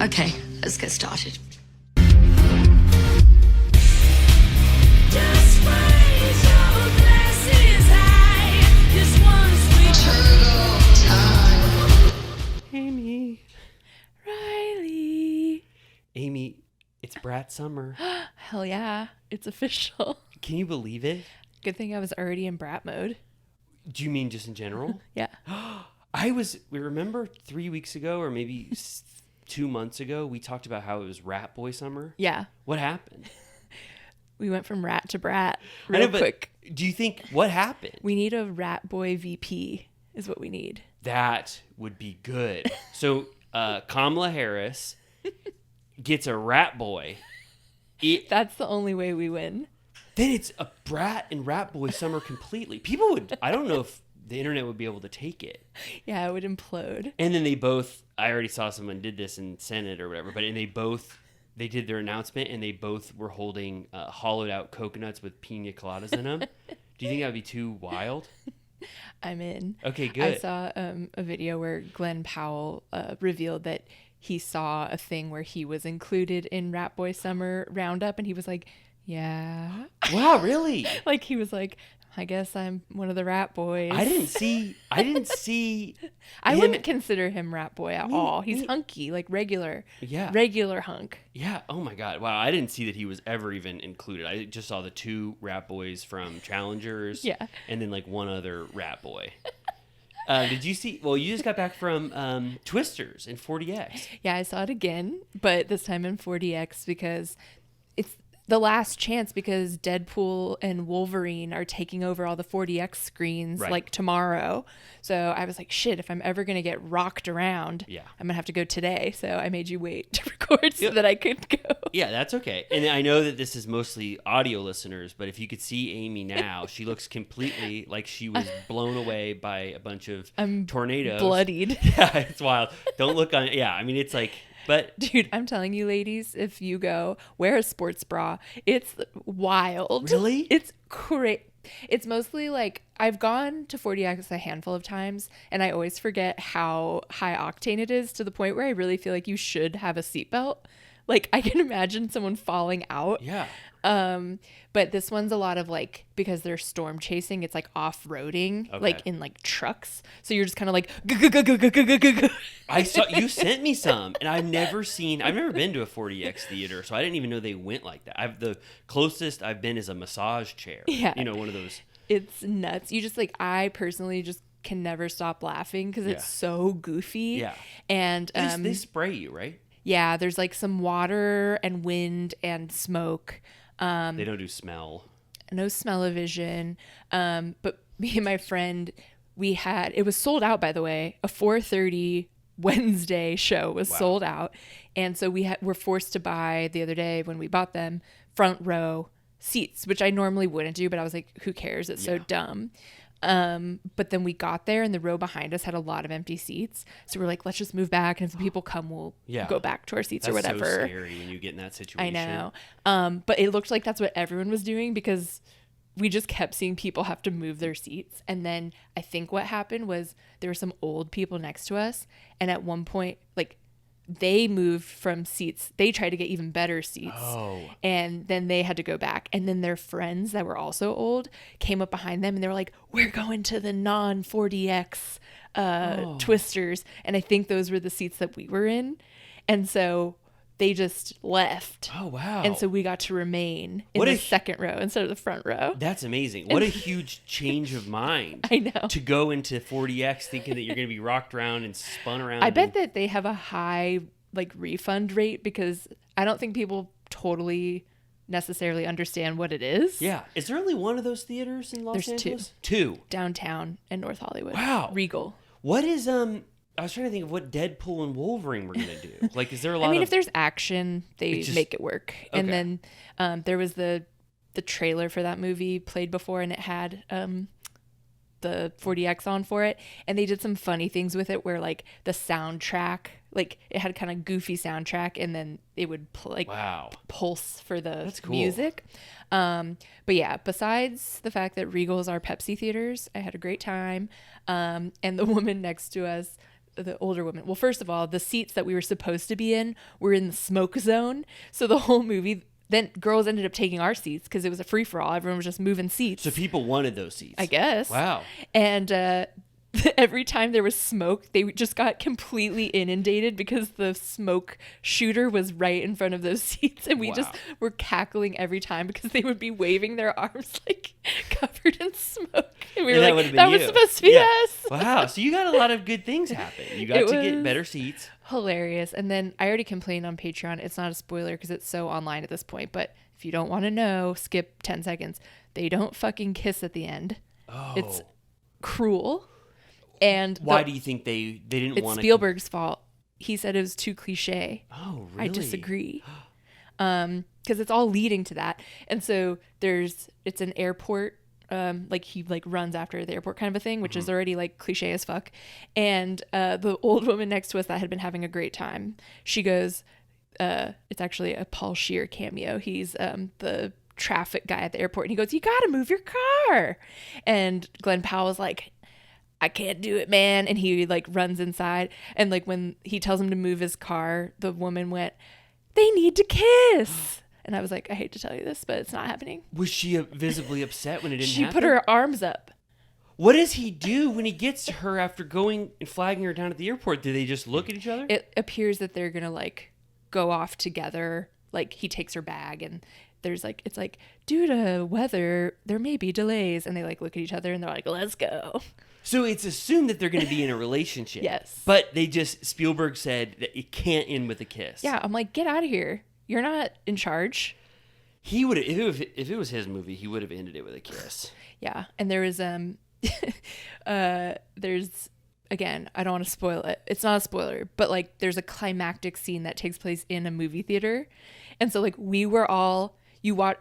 Okay, let's get started. Just raise your glasses high. This one's sweet. Amy. Riley. Amy, it's Brat Summer. Hell yeah, it's official. Can you believe it? Good thing I was already in brat mode. Do you mean just in general? Yeah. We remember 3 weeks ago or maybe 2 months ago, we talked about how it was rat boy summer. Yeah. What happened? We went from rat to brat I real know, but quick. Do you think, what happened? We need a rat boy VP is what we need. That would be good. So Kamala Harris gets a rat boy. That's the only way we win. Then it's a brat and rat boy summer completely. People would, I don't know if the internet would be able to take it. Yeah, it would implode. And then they both, I already saw someone did this in Senate or whatever, but and they did their announcement and they both were holding hollowed out coconuts with pina coladas in them. Do you think that would be too wild? I'm in. Okay, good. I saw a video where Glenn Powell revealed that he saw a thing where he was included in Rat Boy Summer Roundup, and he was like, yeah. Wow, really? Like, he was like, I guess I'm one of the rat boys. I didn't see I him- wouldn't consider him rat boy at all. He's hunky, like regular. Yeah. Regular hunk. Yeah. Oh my God. Wow. I didn't see that he was ever even included. I just saw the 2 rat boys from Challengers. Yeah. And then like one other rat boy. Did you see? Well, you just got back from Twisters in 40X. Yeah, I saw it again, but this time in 40X because it's the last chance because Deadpool and Wolverine are taking over all the 40X screens Right. like tomorrow. So I was like, shit, if I'm ever going to get rocked around, Yeah. I'm going to have to go today. So I made you wait to record so that I could go. Yeah, that's okay. And I know that this is mostly audio listeners, but if you could see Amy now, she looks completely like she was blown away by a bunch of tornadoes. Bloodied. Yeah, it's wild. Don't look on. Yeah, I mean, it's like, but Dude, I'm telling you, ladies, if you go, wear a sports bra. It's wild. Really? It's great. It's mostly like I've gone to 40X a handful of times, and I always forget how high octane it is to the point where I really feel like you should have a seatbelt. Like, I can imagine someone falling out. yeah. But this one's a lot of like, because they're storm chasing, it's like off-roading, Okay. like in like trucks. So you're just kind of like, "Gu-gu-gu-gu-gu-gu-gu-gu." I saw you sent me some, and I've never been to a 40X theater, so I didn't even know they went like that. The closest I've been is a massage chair. Yeah. You know, one of those. It's nuts. You just like, I personally just can never stop laughing because it's so goofy. Yeah. And They spray you, right? yeah, there's like some water and wind and smoke. They don't do smell. No smell-o-vision. But me and my friend, it was sold out, by the way. A 4:30 Wednesday show was sold out. And so were forced to buy the other day when we bought them front row seats, which I normally wouldn't do, but I was like, who cares? It's so dumb. But then we got there and the row behind us had a lot of empty seats. So we're like, let's just move back. And if the people come, we'll go back to our seats or whatever. That's so scary when you get in that situation. I know. But it looked like that's what everyone was doing because we just kept seeing people have to move their seats. And then I think what happened was there were some old people next to us. And at one point, like, they moved from seats. They tried to get even better seats. Oh. And then they had to go back. And then their friends that were also old came up behind them and they were like, we're going to the non-40X Twisters. And I think those were the seats that we were in. And so they just left. Oh, wow. And so we got to remain in the second row instead of the front row. That's amazing. What a huge change of mind. I know. To go into 40X thinking that you're going to be rocked around and spun around. I bet that they have a high like refund rate because I don't think people totally necessarily understand what it is. Yeah. Is there only one of those theaters in Los There's Angeles? two. Two. Downtown and North Hollywood. Wow. Regal. What is I was trying to think of what Deadpool and Wolverine were going to do. Like, is there a lot if there's action, they make it work. Okay. And then there was the trailer for that movie played before, and it had the 40X on for it. And they did some funny things with it where, like, the soundtrack, like, it had kind of goofy soundtrack, and then it would, pulse for the That's cool. music. But yeah, besides the fact that Regal's are Pepsi theaters, I had a great time. And the woman next to us, the older woman. Well, first of all, the seats that we were supposed to be in were in the smoke zone. So the whole movie, then girls ended up taking our seats because it was a free for all. Everyone was just moving seats. So people wanted those seats. I guess. Wow. And every time there was smoke, they just got completely inundated because the smoke shooter was right in front of those seats, and we just were cackling every time because they would be waving their arms like covered in smoke, and we were like, "That was supposed to be us." Wow, so you got a lot of good things happen. You got to get better seats. Hilarious. And then I already complained on Patreon. It's not a spoiler because it's so online at this point, but if you don't want to know, skip 10 seconds. They don't fucking kiss at the end. Oh, it's cruel. And why do you think they didn't want to? It's Spielberg's fault. He said it was too cliche. Oh, really? I disagree. Because it's all leading to that. And so it's an airport, like he like runs after the airport kind of a thing, which is already like cliche as fuck. And the old woman next to us that had been having a great time, she goes, it's actually a Paul Scheer cameo. He's the traffic guy at the airport, and he goes, "You got to move your car." And Glenn Powell's like, "I can't do it, man." And he like runs inside, and like when he tells him to move his car, the woman went, "They need to kiss." And I was like, I hate to tell you this, but it's not happening. Was she visibly upset when it didn't happen? She put her arms up. What does he do when he gets to her after going and flagging her down at the airport? Do they just look at each other? It appears that they're gonna like go off together. Like he takes her bag, and there's like, it's like, due to weather, there may be delays, and they like look at each other and they're like, "Let's go." So it's assumed that they're going to be in a relationship. Yes. But Spielberg said that it can't end with a kiss. Yeah, I'm like, get out of here. You're not in charge. He would have, if it was his movie, he would have ended it with a kiss. Yeah, and there was there's, again, I don't want to spoil it. It's not a spoiler, but like there's a climactic scene that takes place in a movie theater, and so like we were all.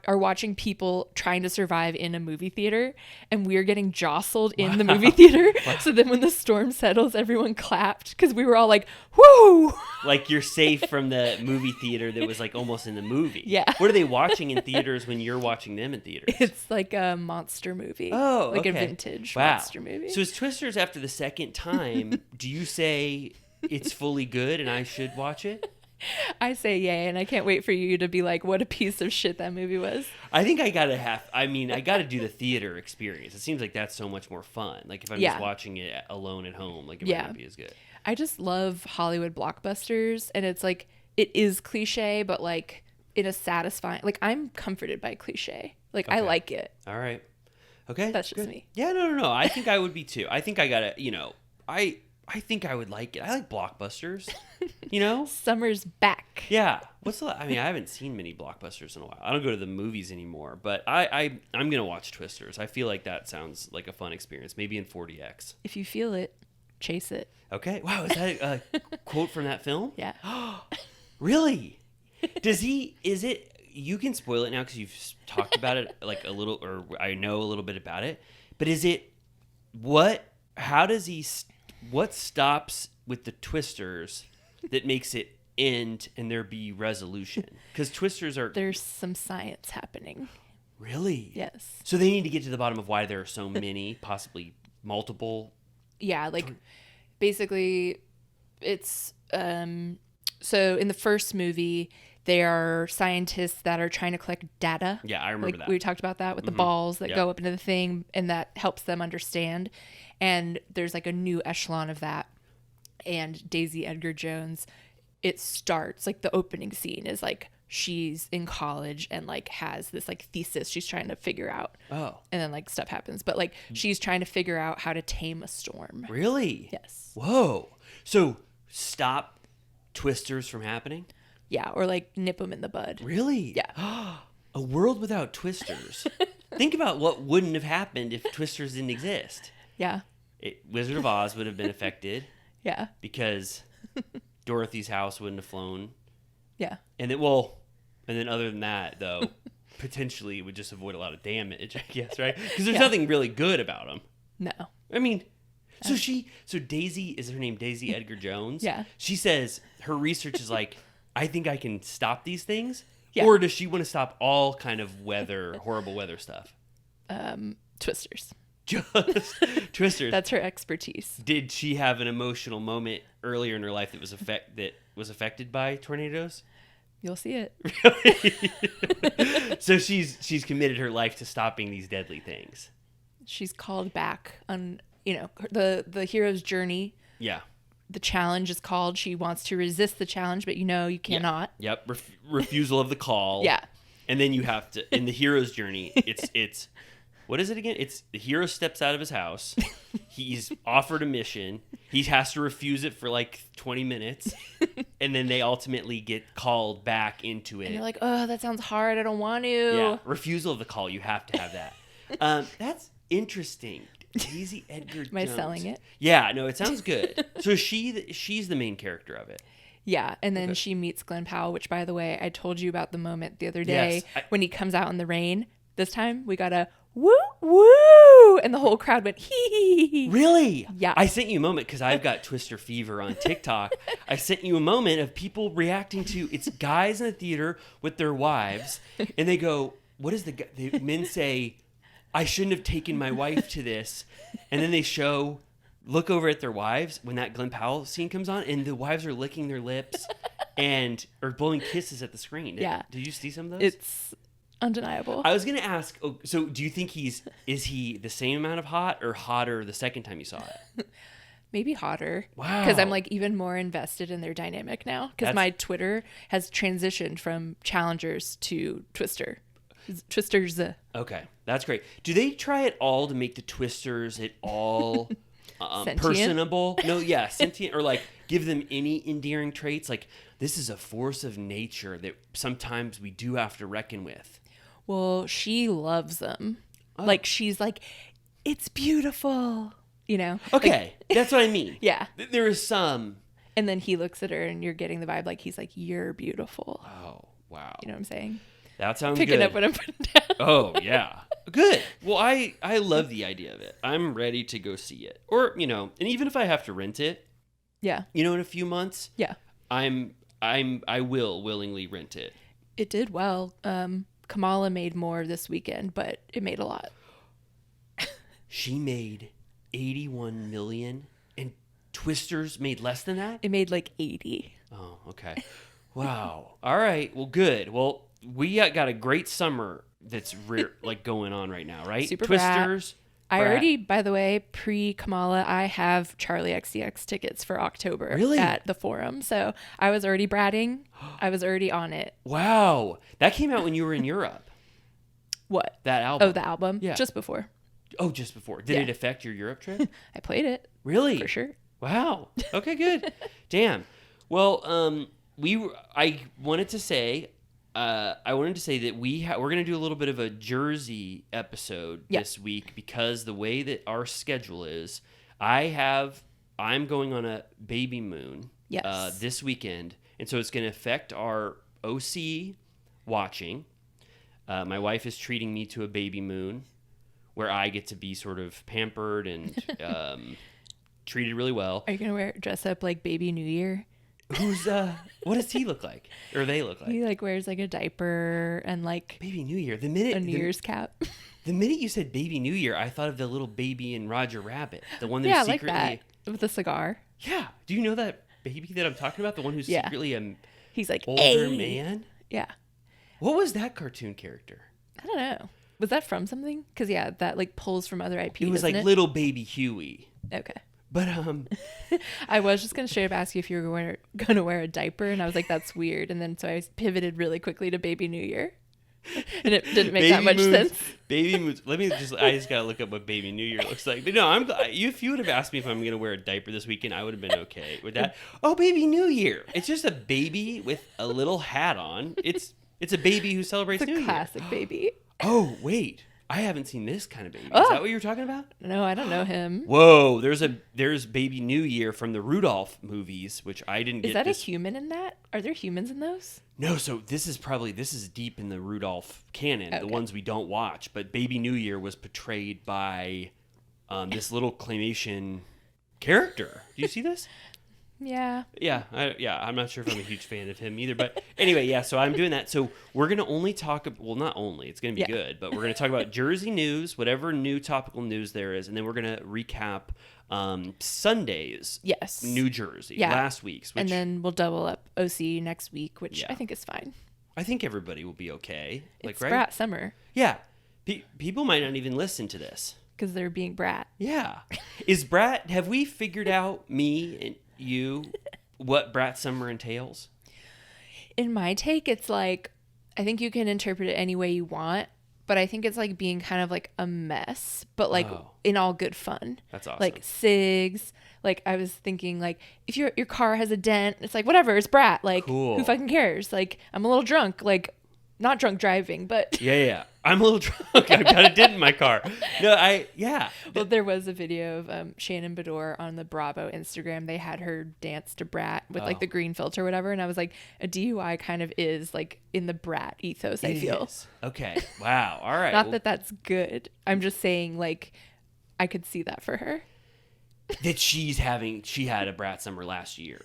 Are watching people trying to survive in a movie theater, and we're getting jostled in the movie theater. So then when the storm settles, everyone clapped because we were all like, "Woo!" Like you're safe from the movie theater that was like almost in the movie. Yeah. What are they watching in theaters when you're watching them in theaters? It's like a monster movie. Oh, like okay. a vintage Wow. monster movie. So as Twisters, after the second time, do you say it's fully good and I should watch it? I say yay, and I can't wait for you to be like, what a piece of shit that movie was. I think I gotta do the theater experience. It seems like that's so much more fun. Like if I'm just watching it alone at home, like it might not be as good. I just love Hollywood blockbusters, and it's like, it is cliche, but like in a satisfying, like I'm comforted by cliche. Like I like it. All right. Okay. That's just good. me. Yeah, no. I think I would be too. I think I gotta, I think I would like it. I like blockbusters, Summer's back. Yeah. I haven't seen many blockbusters in a while. I don't go to the movies anymore, but I'm going to watch Twisters. I feel like that sounds like a fun experience, maybe in 4DX. If you feel it, chase it. Okay. Wow. Is that a quote from that film? Yeah. Really? You can spoil it now because you've talked about it like a little, or I know a little bit about it, but what stops with the Twisters that makes it end and there be resolution? Because Twisters there's some science happening. Really? Yes. So they need to get to the bottom of why there are so many, possibly multiple. Yeah, like basically it's so in the first movie there are scientists that are trying to collect data. Yeah, I remember that. We talked about that with the balls that go up into the thing, and that helps them understand. And there's like a new echelon of that. And Daisy Edgar Jones, it starts like the opening scene is like she's in college and like has this like thesis she's trying to figure out. Oh. And then like stuff happens. But like she's trying to figure out how to tame a storm. Really? Yes. Whoa. So stop Twisters from happening? Yeah, or like nip them in the bud. Really? Yeah. A world without Twisters. Think about what wouldn't have happened if Twisters didn't exist. Yeah. Wizard of Oz would have been affected. Yeah. Because Dorothy's house wouldn't have flown. Yeah. And then other than that, though, potentially it would just avoid a lot of damage, I guess, right? Because there's nothing really good about them. No. I mean, so Daisy, is her name Daisy Edgar Jones? Yeah. She says her research is like, I think I can stop these things. Yeah. Or does she want to stop all kind of horrible weather stuff? Twisters. Just twisters. That's her expertise. Did she have an emotional moment earlier in her life that was affected by tornadoes? You'll see it. So she's committed her life to stopping these deadly things. She's called back on, the hero's journey. Yeah. The challenge is called. She wants to resist the challenge, but you cannot. Yep. Refusal of the call. Yeah. And then you have to, in the hero's journey, it's what is it again? It's the hero steps out of his house. He's offered a mission. He has to refuse it for like 20 minutes. And then they ultimately get called back into it. And you're like, oh, that sounds hard. I don't want to. Yeah. Refusal of the call. You have to have that. That's interesting. Daisy Edgar Jones. Am I selling it? Yeah. No, it sounds good. So she's the main character of it. Yeah, and then she meets Glenn Powell, which, by the way, I told you about the moment the other day when he comes out in the rain. This time we got a woo woo, and the whole crowd went hee hee hee. Really? Yeah. I sent you a moment because I've got Twister fever on TikTok. I sent you a moment of people reacting to it's guys in the theater with their wives, and they go, "What is the men say? I shouldn't have taken my wife to this," and then they look over at their wives when that Glenn Powell scene comes on, and the wives are licking their lips or blowing kisses at the screen. Yeah. Did you see some of those? It's undeniable. I was going to ask, so do you think is he the same amount of hot or hotter the second time you saw it? Maybe hotter. Wow. Because I'm like even more invested in their dynamic now. Because my Twitter has transitioned from challengers to Twisters. Okay, that's great. Do they try it all to make the Twisters at all personable? No, yeah, sentient, or like give them any endearing traits. Like this is a force of nature that sometimes we do have to reckon with. Well, she loves them. Like she's like, it's beautiful. Okay, that's what I mean. Yeah. There is some. And then he looks at her, and you're getting the vibe like he's like, you're beautiful. Oh wow. You know what I'm saying? That sounds Picking good. up what I'm putting down. Oh, yeah. Good. Well, I love the idea of it. I'm ready to go see it. Or, and even if I have to rent it, Yeah. in a few months, Yeah. I will willingly rent it. It did well. Kamala made more this weekend, but it made a lot. She made 81 million and Twisters made less than that? It made like 80. Oh, okay. Wow. All right. Well, good. Well, we got a great summer that's going on right now, right? Super Twisters. I Brat. already, by the way, pre-Kamala, I have Charlie XCX tickets for October Really? at the Forum. So I was already bratting. I was already on it. Wow. That came out when you were in Europe. What? That album. Oh, the album? Yeah. Just before. Oh, just before. Did Yeah. it affect your Europe trip? I played it. Really? For sure. Wow. Okay, good. Damn. Well, I wanted to say that we're going to do a little bit of a Jersey episode this week because the way that our schedule is, I'm going on a baby moon this weekend, and so it's going to affect our OC watching. My wife is treating me to a baby moon where I get to be sort of pampered and treated really well. Are you going to dress up like Baby New Year? What does he look like? Or they look like? He like wears like a diaper and like Baby New Year. a New Year's cap. The minute you said Baby New Year, I thought of the little baby in Roger Rabbit. The one Yeah, that's like secretly... that. With a cigar. Yeah. Do you know that baby that I'm talking about? The one who's secretly a He's like, older "Hey." man? Yeah. What was that cartoon character? I don't know. Was that from something? Because that like pulls from other IP. It was doesn't like it? little baby Huey. Okay. But I was just gonna straight up ask you if you were gonna wear a diaper, and I was like, that's weird. And then so I pivoted really quickly to Baby New Year, and it didn't make that much sense. Baby moons. I just gotta look up what Baby New Year looks like. But no, if you would have asked me if I'm gonna wear a diaper this weekend, I would have been okay with that. Oh, Baby New Year. It's just a baby with a little hat on. It's a baby who celebrates It's a New Year. classic baby. Oh, wait. I haven't seen this kind of baby. Oh. Is that what you were talking about? No, I don't know him. Whoa, there's Baby New Year from the Rudolph movies, which I didn't get. Is that this. a human in that? Are there humans in those? No, so this is deep in the Rudolph canon, the Okay. ones we don't watch. But Baby New Year was portrayed by this little claymation character. Do you see this? Yeah. Yeah, I'm not sure if I'm a huge fan of him either. But anyway, yeah, so I'm doing that. So we're going to only talk, well, not only, it's going to be good, but we're going to talk about Jersey news, whatever new topical news there is, and then we're going to recap Sunday's Yes. New Jersey, Yeah. last week's. Which And then we'll double up OC next week, which Yeah. I think is fine. I think everybody will be okay. It's right? Brat Summer Yeah. People might not even listen to this. because they're being brat. Yeah. Is Brat, have we figured out, me and you, what Brat Summer entails? In my take, it's like, I think you can interpret it any way you want, but I think it's like being kind of like a mess, but like Oh. in all good fun. That's awesome. Like SIGs. Like I was thinking, like if your car has a dent, it's like whatever, it's Brat. Like Cool. who fucking cares? Like I'm a little drunk. Like not drunk driving, but Yeah. I'm a little drunk. I've got a dent in my car. No, yeah. well, there was a video of Shannon Bedore on the Bravo Instagram. They had her dance to Brat with like Oh. the green filter or whatever, and I was like, a DUI kind of is like in the Brat ethos. I It feel. is. Okay. Wow. All right. Not Well, that that's good. I'm just saying, like, I could see that for her. that she had a Brat Summer last year.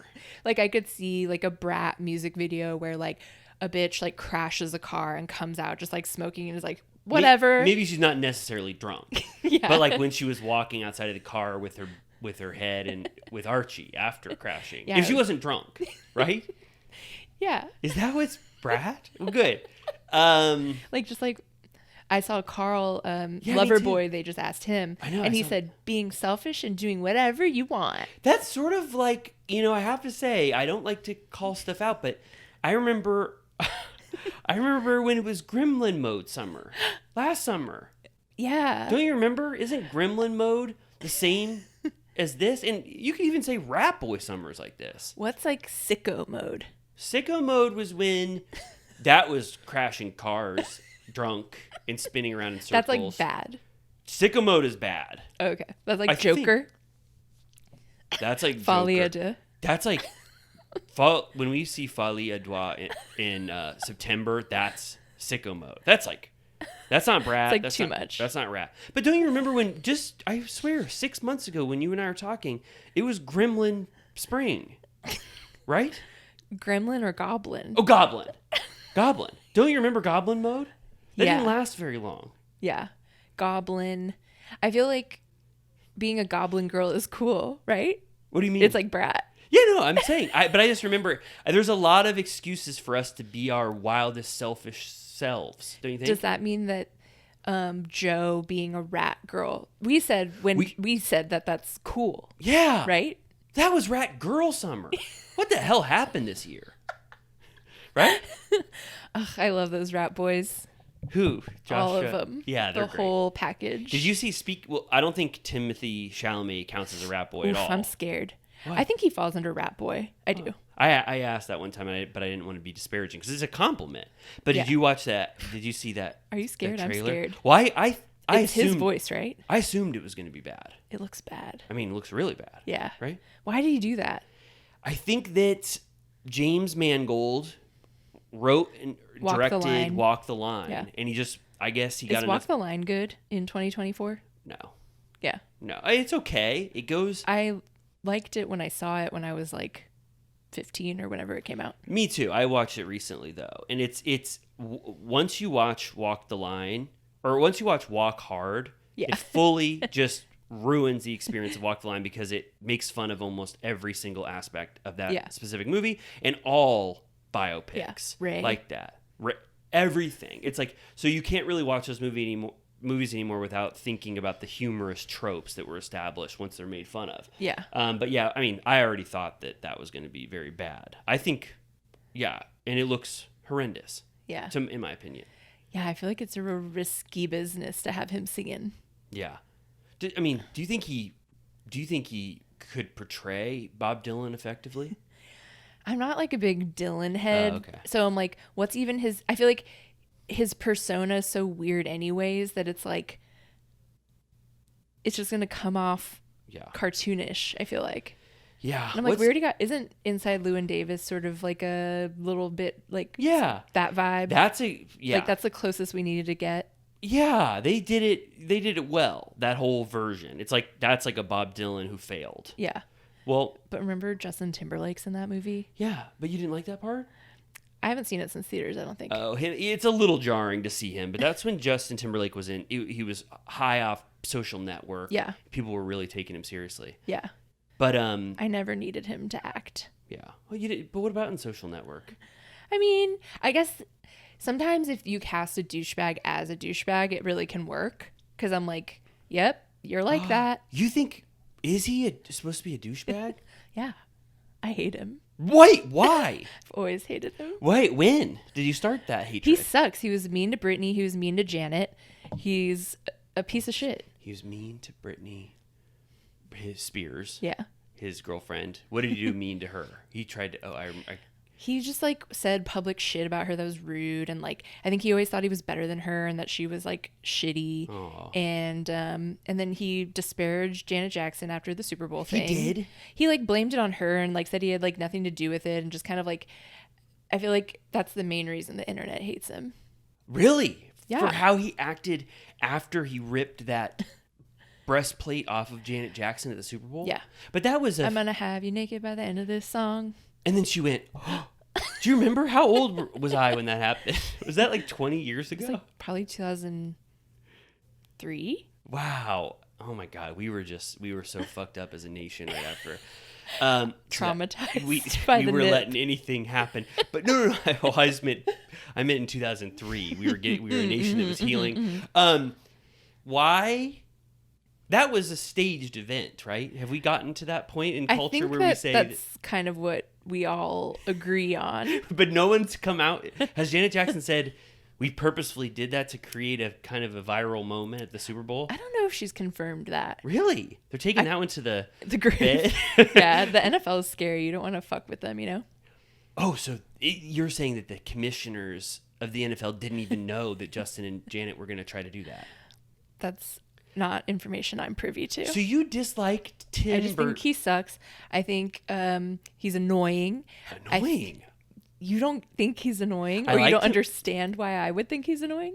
Like, I could see like a Brat music video where like a bitch like crashes a car and comes out just like smoking and is like, whatever. Maybe she's not necessarily drunk. Yeah. But like when she was walking outside of the car with her head and with Archie after crashing. Yeah. If she wasn't drunk, right? Yeah. Is that what's Brat? Well, good. Like, just like, I saw Carl, me Loverboy, they just asked him. I know, And I he saw- said, being selfish and doing whatever you want. That's sort of like, I have to say, I don't like to call stuff out, but I remember when it was Gremlin mode summer. Last summer. Yeah. Don't you remember? Isn't Gremlin mode the same as this? And you could even say Rat Boy summers like this. What's like sicko mode? Sicko mode was when that was crashing cars, drunk, and spinning around in That's circles. like bad. Sicko mode is bad. Okay. That's like I think- Joker. That's like Folie à Joker. deux. That's like when we see Folie à deux in September, that's sicko mode. That's not Brat. It's like that's too not, much. That's not Rat. But don't you remember when I swear 6 months ago when you and I were talking, it was Gremlin Spring, right? Gremlin or Goblin? Oh, Goblin. Don't you remember Goblin mode? That Yeah. didn't last very long. Yeah. Goblin. I feel like being a goblin girl is cool, right? What do you mean? It's like Brat. Yeah, no, I'm saying. But I just remember there's a lot of excuses for us to be our wildest, selfish selves. Don't you think? Does that mean that Joe being a rat girl? We said we said that that's cool, Yeah. right? That was Rat Girl Summer. What the hell happened this year? Right? Ugh, I love those rat boys. Who? All of them. Yeah, they're the great. whole package. Did you see Well, I don't think Timothy Chalamet counts as a rat boy Oof, at all. I'm scared. What? I think he falls under rat boy. I do. I asked that one time, but I didn't want to be disparaging because it's a compliment. But Yeah. did you watch that? Did you see that? Are you scared? that I'm trailer? scared. Well, I It's assumed, his voice, right? I assumed it was going to be bad. It looks bad. I mean, it looks really bad. Yeah. Right? Why did he do that? I think that James Mangold wrote and Walk the directed Line. Walk the Line. Yeah. And I guess he Is got Walk enough. the Line good in 2024? No. Yeah. No. It's okay. It goes. I liked it when I saw it when I was like 15 or whenever it came out. Me too. I watched it recently though. And once you watch Walk the Line, or once you watch Walk Hard, Yeah. it fully just ruins the experience of Walk the Line because it makes fun of almost every single aspect of that Yeah. specific movie and all biopics Yeah. Ray. like that. Everything. It's like, so you can't really watch those movies anymore without thinking about the humorous tropes that were established once they're made fun of. Yeah. But yeah, I mean, I already thought that was going to be very bad. I think, yeah, and it looks horrendous. Yeah. In my opinion. Yeah, I feel like it's a real risky business to have him singing. Yeah. Do you think he could portray Bob Dylan effectively? I'm not like a big Dylan head. Oh, okay. So I'm like, what's even his... I feel like his persona is so weird anyways that it's like... It's just going to come off Yeah. cartoonish, I feel like. Yeah. And I'm like, we already got... Isn't Inside Llewyn Davis sort of like a little bit like... Yeah. That vibe? Yeah. Like that's the closest we needed to get. Yeah, they did it well, that whole version. It's like that's like a Bob Dylan who failed. Yeah. Well, But remember Justin Timberlake's in that movie? yeah, but you didn't like that part? I haven't seen it since theaters, I don't think. Oh, it's a little jarring to see him, but that's when Justin Timberlake was in. He was high off Social Network. Yeah. People were really taking him seriously. Yeah. But I never needed him to act. yeah. Well, you did. But what about in Social Network? I mean, I guess sometimes if you cast a douchebag as a douchebag, it really can work. Because I'm like, yep, you're like that. You think is he supposed to be a douchebag? Yeah. I hate him. Wait, why? I've always hated him. Wait, when did you start that hatred? He sucks. He was mean to Brittany. He was mean to Janet. He's a piece of shit. He was mean to Britney Spears. Yeah. His girlfriend. What did he do mean to her? He tried to. Oh, I He just like said public shit about her that was rude, and like I think he always thought he was better than her and that she was like shitty. Aw. And then he disparaged Janet Jackson after the Super Bowl thing. He did? He like blamed it on her and like said he had like nothing to do with it, and just kind of like I feel like that's the main reason the internet hates him. Really? Yeah. For how he acted after he ripped that breastplate off of Janet Jackson at the Super Bowl? Yeah. But that was I'm gonna have you naked by the end of this song. And then she went, do you remember how old was I when that happened? Was that like 20 years ago? It's like probably 2003. Wow. Oh my God. We were so fucked up as a nation right after. Traumatized we by the were myth. letting anything happen. But no. I meant in 2003. We were a nation that was healing. Why? That was a staged event, right? Have we gotten to that point in I culture think where that we say that's kind of what we all agree on. but no one's come out. Has Janet Jackson said we purposefully did that to create a kind of a viral moment at the Super Bowl? I don't know if she's confirmed that. Really? They're taking that one to the grave. bed? Yeah, the NFL is scary. You don't want to fuck with them, you know? Oh, so you're saying that the commissioners of the NFL didn't even know that Justin and Janet were going to try to do that? That's not information I'm privy to. So you disliked Tim I just think he sucks. I think he's annoying. Annoying? You don't think he's annoying? I Or you liked don't him. understand why I would think he's annoying?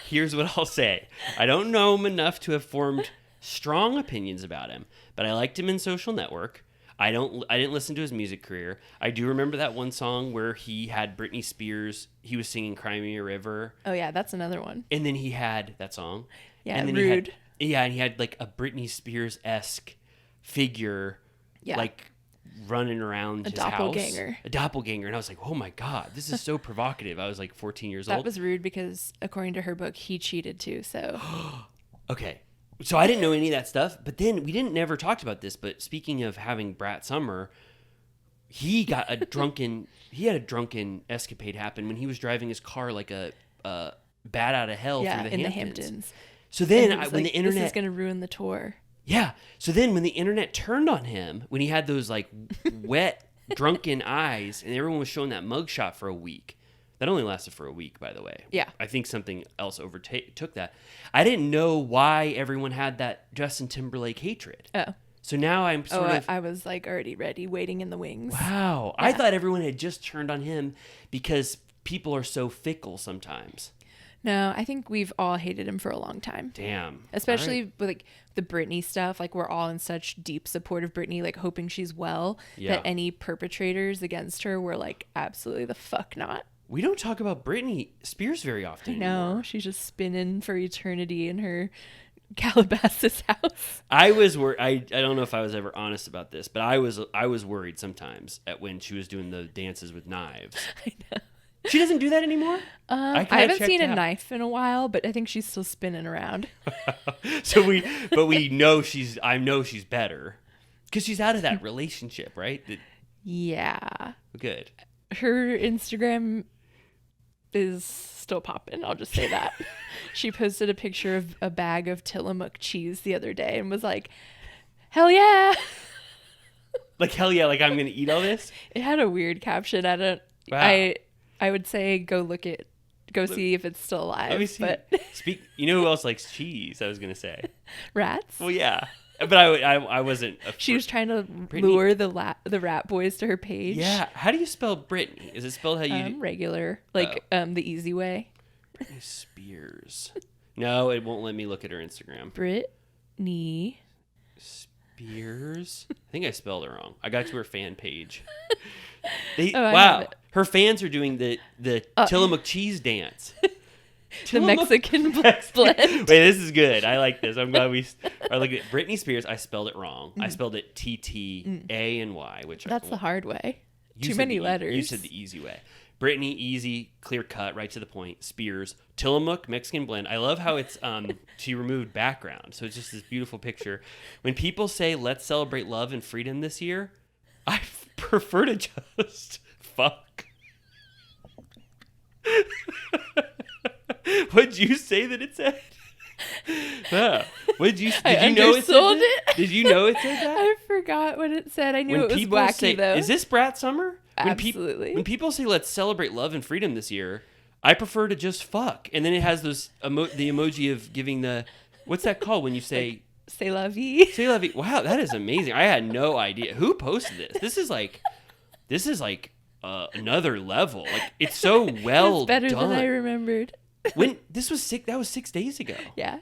Here's what I'll say. I don't know him enough to have formed strong opinions about him, but I liked him in Social Network. I didn't listen to his music career. I do remember that one song where he had Britney Spears. He was singing "Cry Me a River," Oh, yeah, that's another one. and then he had that song. Yeah, and then Rude. and he had like a Britney Spears-esque figure, Yeah. like running around his doppelganger. house. A doppelganger. And I was like, oh my God, this is so provocative. I was like 14 years That old. was rude because, according to her book, he cheated too. So, Okay. So I didn't know any of that stuff, but then we never talked about this, but speaking of having Brat Summer, he had a drunken escapade happen when he was driving his car like a bat out of hell yeah, through in the the Hamptons. Hamptons. So And then he was when like, the internet this is going to ruin the tour. Yeah. So then when the internet turned on him, when he had those like wet, drunken eyes, and everyone was showing that mugshot for a week. That only lasted for a week, by the way. Yeah. I think something else took that. I didn't know why everyone had that Justin Timberlake hatred. Oh. So now I'm sort of... I was like already ready, waiting in the wings. Wow. Yeah. I thought everyone had just turned on him because people are so fickle sometimes. No, I think we've all hated him for a long time. Damn. Especially All right. with like the Britney stuff. Like we're all in such deep support of Britney, like hoping she's well, Yeah. that any perpetrators against her were like, absolutely the fuck not. We don't talk about Britney Spears very often No, anymore. she's just spinning for eternity in her Calabasas house. I was worried. I don't know if I was ever honest about this, but I was worried sometimes at when she was doing the dances with knives. I know. She doesn't do that anymore. I kinda haven't checked seen a out. knife in a while, but I think she's still spinning around. So we know I know she's better because she's out of that relationship, right? Yeah. Good. Her Instagram is still popping. I'll just say that. She posted a picture of a bag of Tillamook cheese the other day and was like, hell yeah. Like hell yeah! Like I'm gonna eat all this. It had a weird caption. Wow. I would say go see if it's still alive. Let me see. But You know who else likes cheese? I was gonna say. rats. Well, yeah, but I wasn't. She was trying to Brittany? lure the rat boys to her page. Yeah. How do you spell Brittany? Is it spelled how you? Regular, like the easy way. Britney Spears. No, it won't let me look at her Instagram. Brittany Spears. I think I spelled it wrong. I got to her fan page. I have Wow, it. her fans are doing the Tillamook cheese dance. The Mexican blend. Wait, this is good. I like this. I'm glad we are looking at Britney Spears. I spelled it wrong. I spelled it T-T-A-N-Y, which That's the hard way. you Too said many the letters. You said the easy way. Britney, easy, clear cut, right to the point. Spears, Tillamook, Mexican blend. I love how it's she removed background, so it's just this beautiful picture. When people say "Let's celebrate love and freedom this year," I prefer to just fuck. What'd you say that it said? Did you know it said undersold that? it. Did you know it said that? I forgot what it said. I knew it was people wacky say, though. is this Brat Summer? Absolutely. When people say "Let's celebrate love and freedom this year," I prefer to just fuck, and then it has those the emoji of giving the what's that called when you say C'est la vie. "Say la vie"? Wow, that is amazing. I had no idea who posted this. This is like another level. Like it's so well It's better done. than I remembered. When this was that was 6 days ago. Yeah.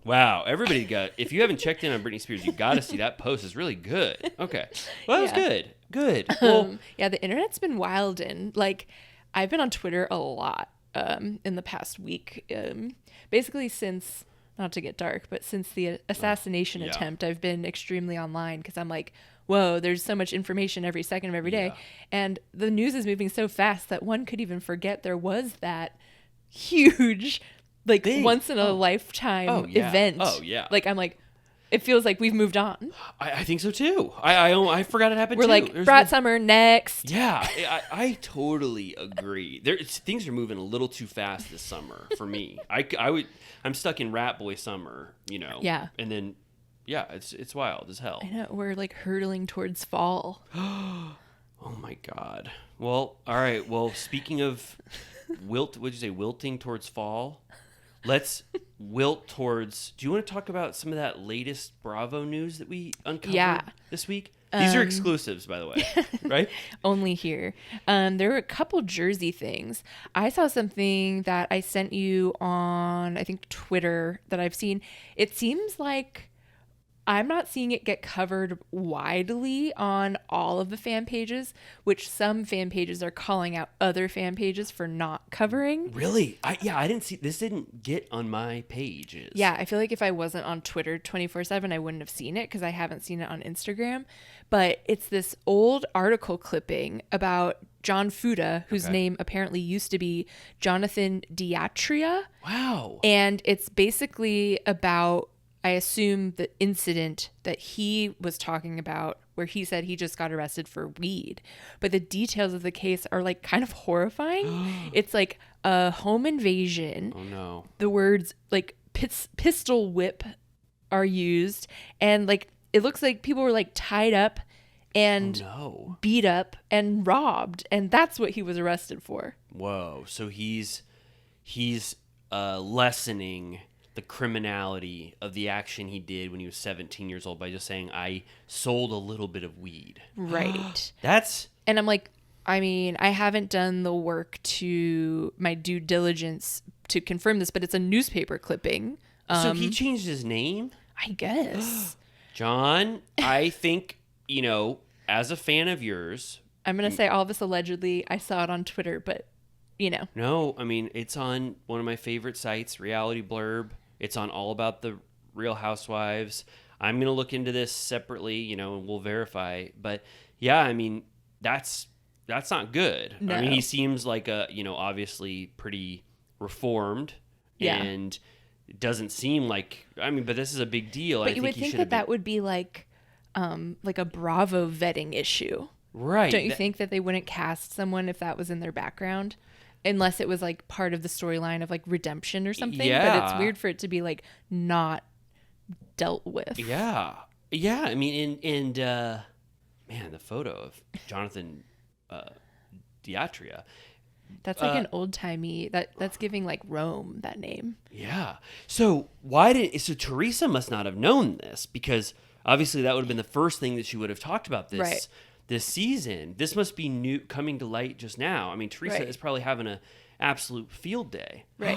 Wow, everybody if you haven't checked in on Britney Spears, you got to see that post. It's really good. Okay. Well, that was Yeah. good. Good. Well, Yeah, the internet's been wild and like I've been on Twitter a lot in the past week. Basically since, not to get dark, but since the assassination Yeah. attempt, I've been extremely online because I'm like, whoa, there's so much information every second of every day. Yeah. And the news is moving so fast that one could even forget there was that huge, like Thing. once in a lifetime Oh, yeah. event. Oh, yeah. Like I'm like, it feels like we've moved on. I think so too. I forgot it happened We're too. like, There's Brat no- Summer next. Yeah, I totally agree. Things are moving a little too fast this summer for me. I'm stuck in Rat Boy summer, Yeah. And then, yeah, it's wild as hell. I know, we're like hurtling towards fall. Oh my god. Well, all right. Well, speaking of what'd you say? Wilting towards fall. Let's wilt towards. Do you want to talk about some of that latest Bravo news that we uncovered this week? These are exclusives, by the way, right? Only here. There were a couple Jersey things. I saw something that I sent you on, I think, Twitter that I've seen. It seems like I'm not seeing it get covered widely on all of the fan pages, which some fan pages are calling out other fan pages for not covering. Really? I didn't see this. Didn't get on my pages. Yeah, I feel like if I wasn't on Twitter 24/7, I wouldn't have seen it because I haven't seen it on Instagram. But it's this old article clipping about John Fuda, whose name apparently used to be Jonathan Diatria. Wow. And it's basically about, I assume, the incident that he was talking about where he said he just got arrested for weed. But the details of the case are like kind of horrifying. It's like a home invasion. Oh no. The words like pistol whip are used. And like it looks like people were like tied up and No. beat up and robbed. And that's what he was arrested for. Whoa. So he's lessening the criminality of the action he did when he was 17 years old by just saying, I sold a little bit of weed. Right. That's... And I'm like, I mean, I haven't done the work to my due diligence to confirm this, but it's a newspaper clipping. So he changed his name? I guess. John, I think, as a fan of yours... I'm going to say all this allegedly. I saw it on Twitter, but, No, I mean, it's on one of my favorite sites, Reality Blurb. It's on All About the Real Housewives. I'm going to look into this separately, and we'll verify. But, yeah, I mean, that's not good. No. I mean, he seems like obviously pretty reformed. Yeah. And it doesn't seem like, but this is a big deal. But I you would think that would be like a Bravo vetting issue. Right. Don't you think that they wouldn't cast someone if that was in their background? Unless it was like part of the storyline of like redemption or something. Yeah. But it's weird for it to be like not dealt with. Yeah. Yeah. I mean, and man, the photo of Jonathan Diatria. That's like an old timey, that's giving like Rome that name. Yeah. So so Teresa must not have known this, because obviously that would have been the first thing that she would have talked about this season. This must be new, coming to light just now. I mean, Teresa is probably having an absolute field day. Right.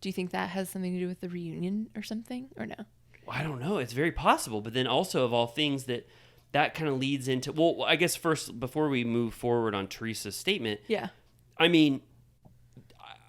Do you think that has something to do with the reunion or something, or no? I don't know. It's very possible. But then also, of all things, that kind of leads into, well, I guess first, before we move forward on Teresa's statement, Yeah. I mean,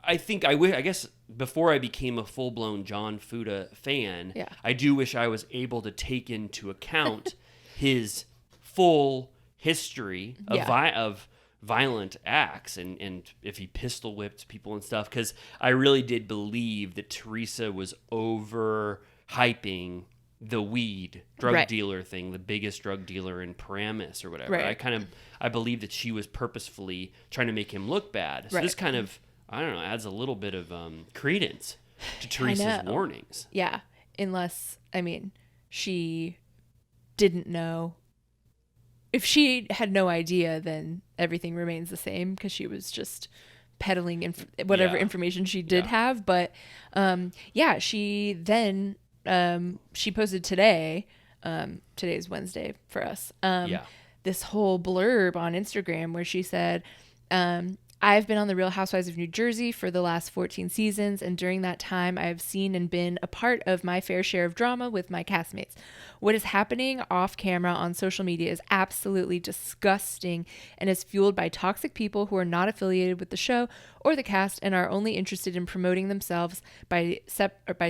I think I guess before I became a full-blown John Fuda fan, Yeah. I do wish I was able to take into account his full history of of violent acts and if he pistol whipped people and stuff, because I really did believe that Teresa was overhyping the weed drug dealer thing, the biggest drug dealer in Paramus or whatever. Right. I believe that she was purposefully trying to make him look bad. So this kind of, I don't know, adds a little bit of credence to Teresa's warnings. Yeah. Unless, I mean, she didn't know. If she had no idea, then everything remains the same because she was just peddling whatever information she did have. But she then she posted today. Today's Wednesday for us. This whole blurb on Instagram where she said, I've been on The Real Housewives of New Jersey for the last 14 seasons, and during that time, I have seen and been a part of my fair share of drama with my castmates. What is happening off camera on social media is absolutely disgusting and is fueled by toxic people who are not affiliated with the show or the cast and are only interested in promoting themselves by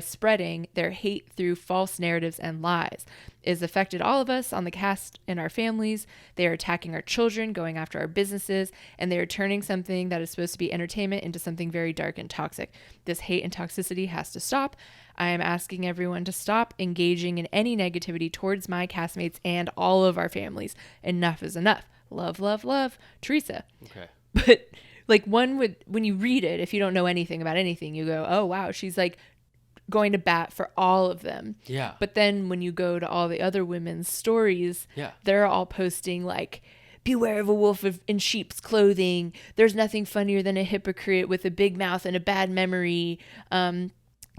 spreading their hate through false narratives and lies. It has affected all of us on the cast and our families. They are attacking our children, going after our businesses, and they are turning something that is supposed to be entertainment into something very dark and toxic. This hate and toxicity has to stop. I am asking everyone to stop engaging in any negativity towards my castmates and all of our families. Enough is enough. Love, love, love. Teresa. Okay. But like when you read it, if you don't know anything about anything, you go, oh, wow, she's like going to bat for all of them. Yeah. But then when you go to all the other women's stories, they're all posting like, beware of a wolf in sheep's clothing. There's nothing funnier than a hypocrite with a big mouth and a bad memory.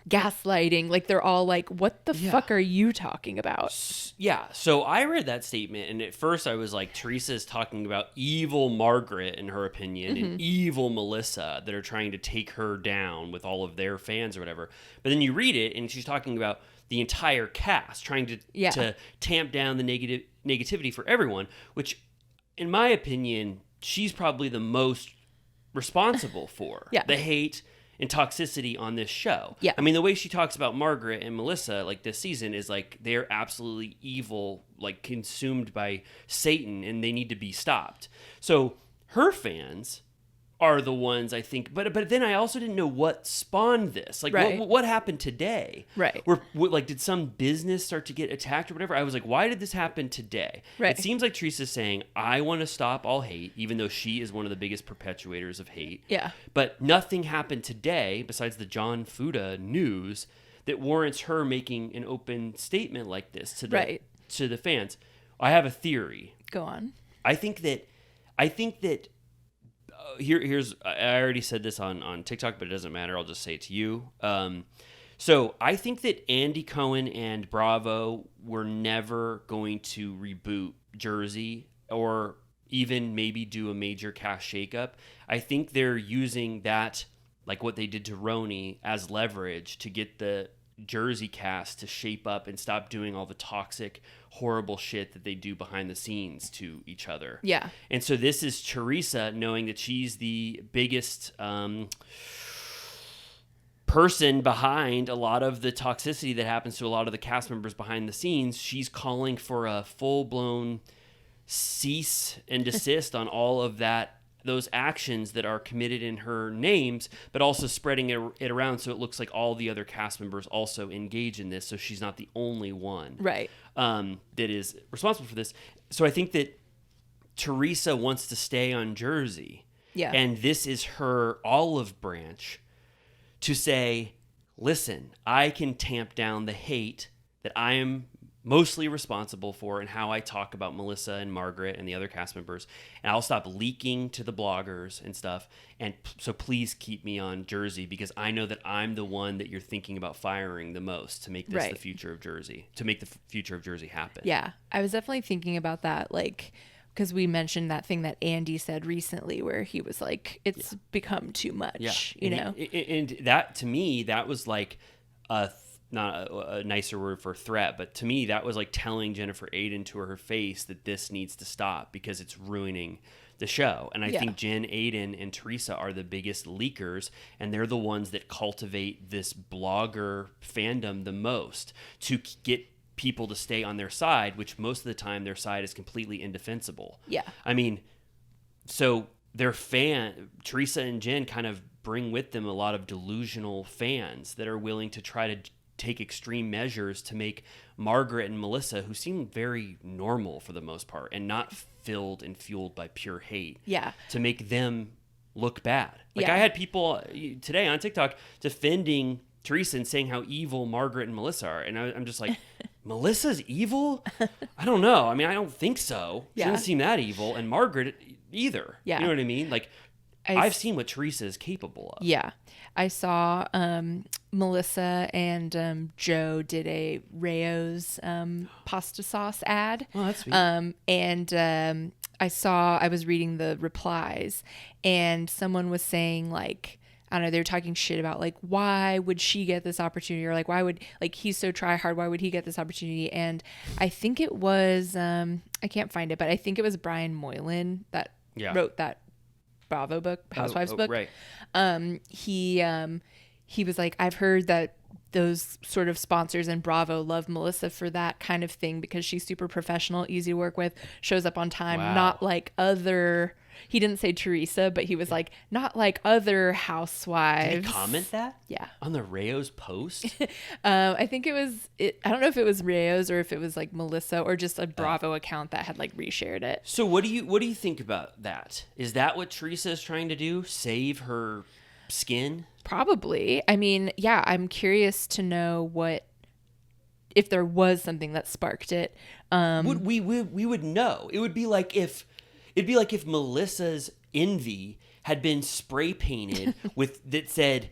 Gaslighting. Like they're all like, what the fuck are you talking about? Yeah. So I read that statement, and at first I was like, Teresa is talking about evil Margaret, in her opinion, and evil Melissa that are trying to take her down with all of their fans or whatever. But then you read it, and she's talking about the entire cast trying to tamp down the negativity for everyone, which, in my opinion, she's probably the most responsible for the hate and toxicity on this show. Yeah. I mean, the way she talks about Margaret and Melissa, like this season, is like they're absolutely evil, like consumed by Satan, and they need to be stopped. So her fans are the ones, I think, but then I also didn't know what spawned this. Like, what happened today? Right. Like, did some business start to get attacked or whatever? I was like, why did this happen today? Right. It seems like Teresa's saying, I want to stop all hate, even though she is one of the biggest perpetuators of hate. Yeah. But nothing happened today, besides the John Fuda news, that warrants her making an open statement like this to the fans. I have a theory. Go on. I think that here's I already said this on TikTok, but it doesn't matter. I'll just say it to you. So I think that Andy Cohen and Bravo were never going to reboot Jersey or even maybe do a major cast shakeup. I think they're using that, like what they did to RHONJ, as leverage to get the Jersey cast to shape up and stop doing all the toxic, horrible shit that they do behind the scenes to each other. Yeah. And so this is Teresa knowing that she's the biggest person behind a lot of the toxicity that happens to a lot of the cast members behind the scenes. She's calling for a full-blown cease and desist on all of those actions that are committed in her names, but also spreading it around so it looks like all the other cast members also engage in this, so she's not the only one that is responsible for this. So I think that Teresa wants to stay on Jersey, and this is her olive branch to say, listen, I can tamp down the hate that I am mostly responsible for and how I talk about Melissa and Margaret and the other cast members, and I'll stop leaking to the bloggers and stuff, and so please keep me on Jersey, because I know that I'm the one that you're thinking about firing the most to make this the future of Jersey, to make the future of Jersey happen. Yeah, I was definitely thinking about that, like, because we mentioned that thing that Andy said recently where he was like, it's become too much, you know? And that, to me, that was like not a nicer word for threat, but to me that was like telling Jennifer Aiden to her face that this needs to stop because it's ruining the show. And I think Jen Aiden and Teresa are the biggest leakers, and they're the ones that cultivate this blogger fandom the most to get people to stay on their side, which most of the time their side is completely indefensible. Yeah. I mean, so Teresa and Jen kind of bring with them a lot of delusional fans that are willing to try to take extreme measures to make Margaret and Melissa, who seem very normal for the most part and not filled and fueled by pure hate, to make them look bad. Like I had people today on TikTok defending Teresa and saying how evil Margaret and Melissa are. And I'm just like, Melissa's evil? I don't know. I mean, I don't think so. She doesn't seem that evil. And Margaret either. Yeah. You know what I mean? Like, I've seen what Teresa is capable of. Yeah. I saw Melissa and Joe did a Rayo's pasta sauce ad. Oh, that's sweet. And I was reading the replies, and someone was saying, like, I don't know, they were talking shit about, like, why would she get this opportunity? Or, like, why would, like, he's so try hard, why would he get this opportunity? And I think it was, I can't find it, but I think it was Brian Moylan that wrote that Bravo book, Housewives book. Right. He was like, I've heard that those sort of sponsors in Bravo love Melissa for that kind of thing because she's super professional, easy to work with, shows up on time, not like other. He didn't say Teresa, but he was like, not like other housewives. Did he comment that? Yeah. On the Rayo's post? I think it was, I don't know if it was Rayo's or if it was like Melissa or just a Bravo account that had like reshared it. So what do you think about that? Is that what Teresa is trying to do? Save her skin? Probably. I mean, yeah, I'm curious to know if there was something that sparked it. We would know. It would be like if Melissa's envy had been spray painted with that said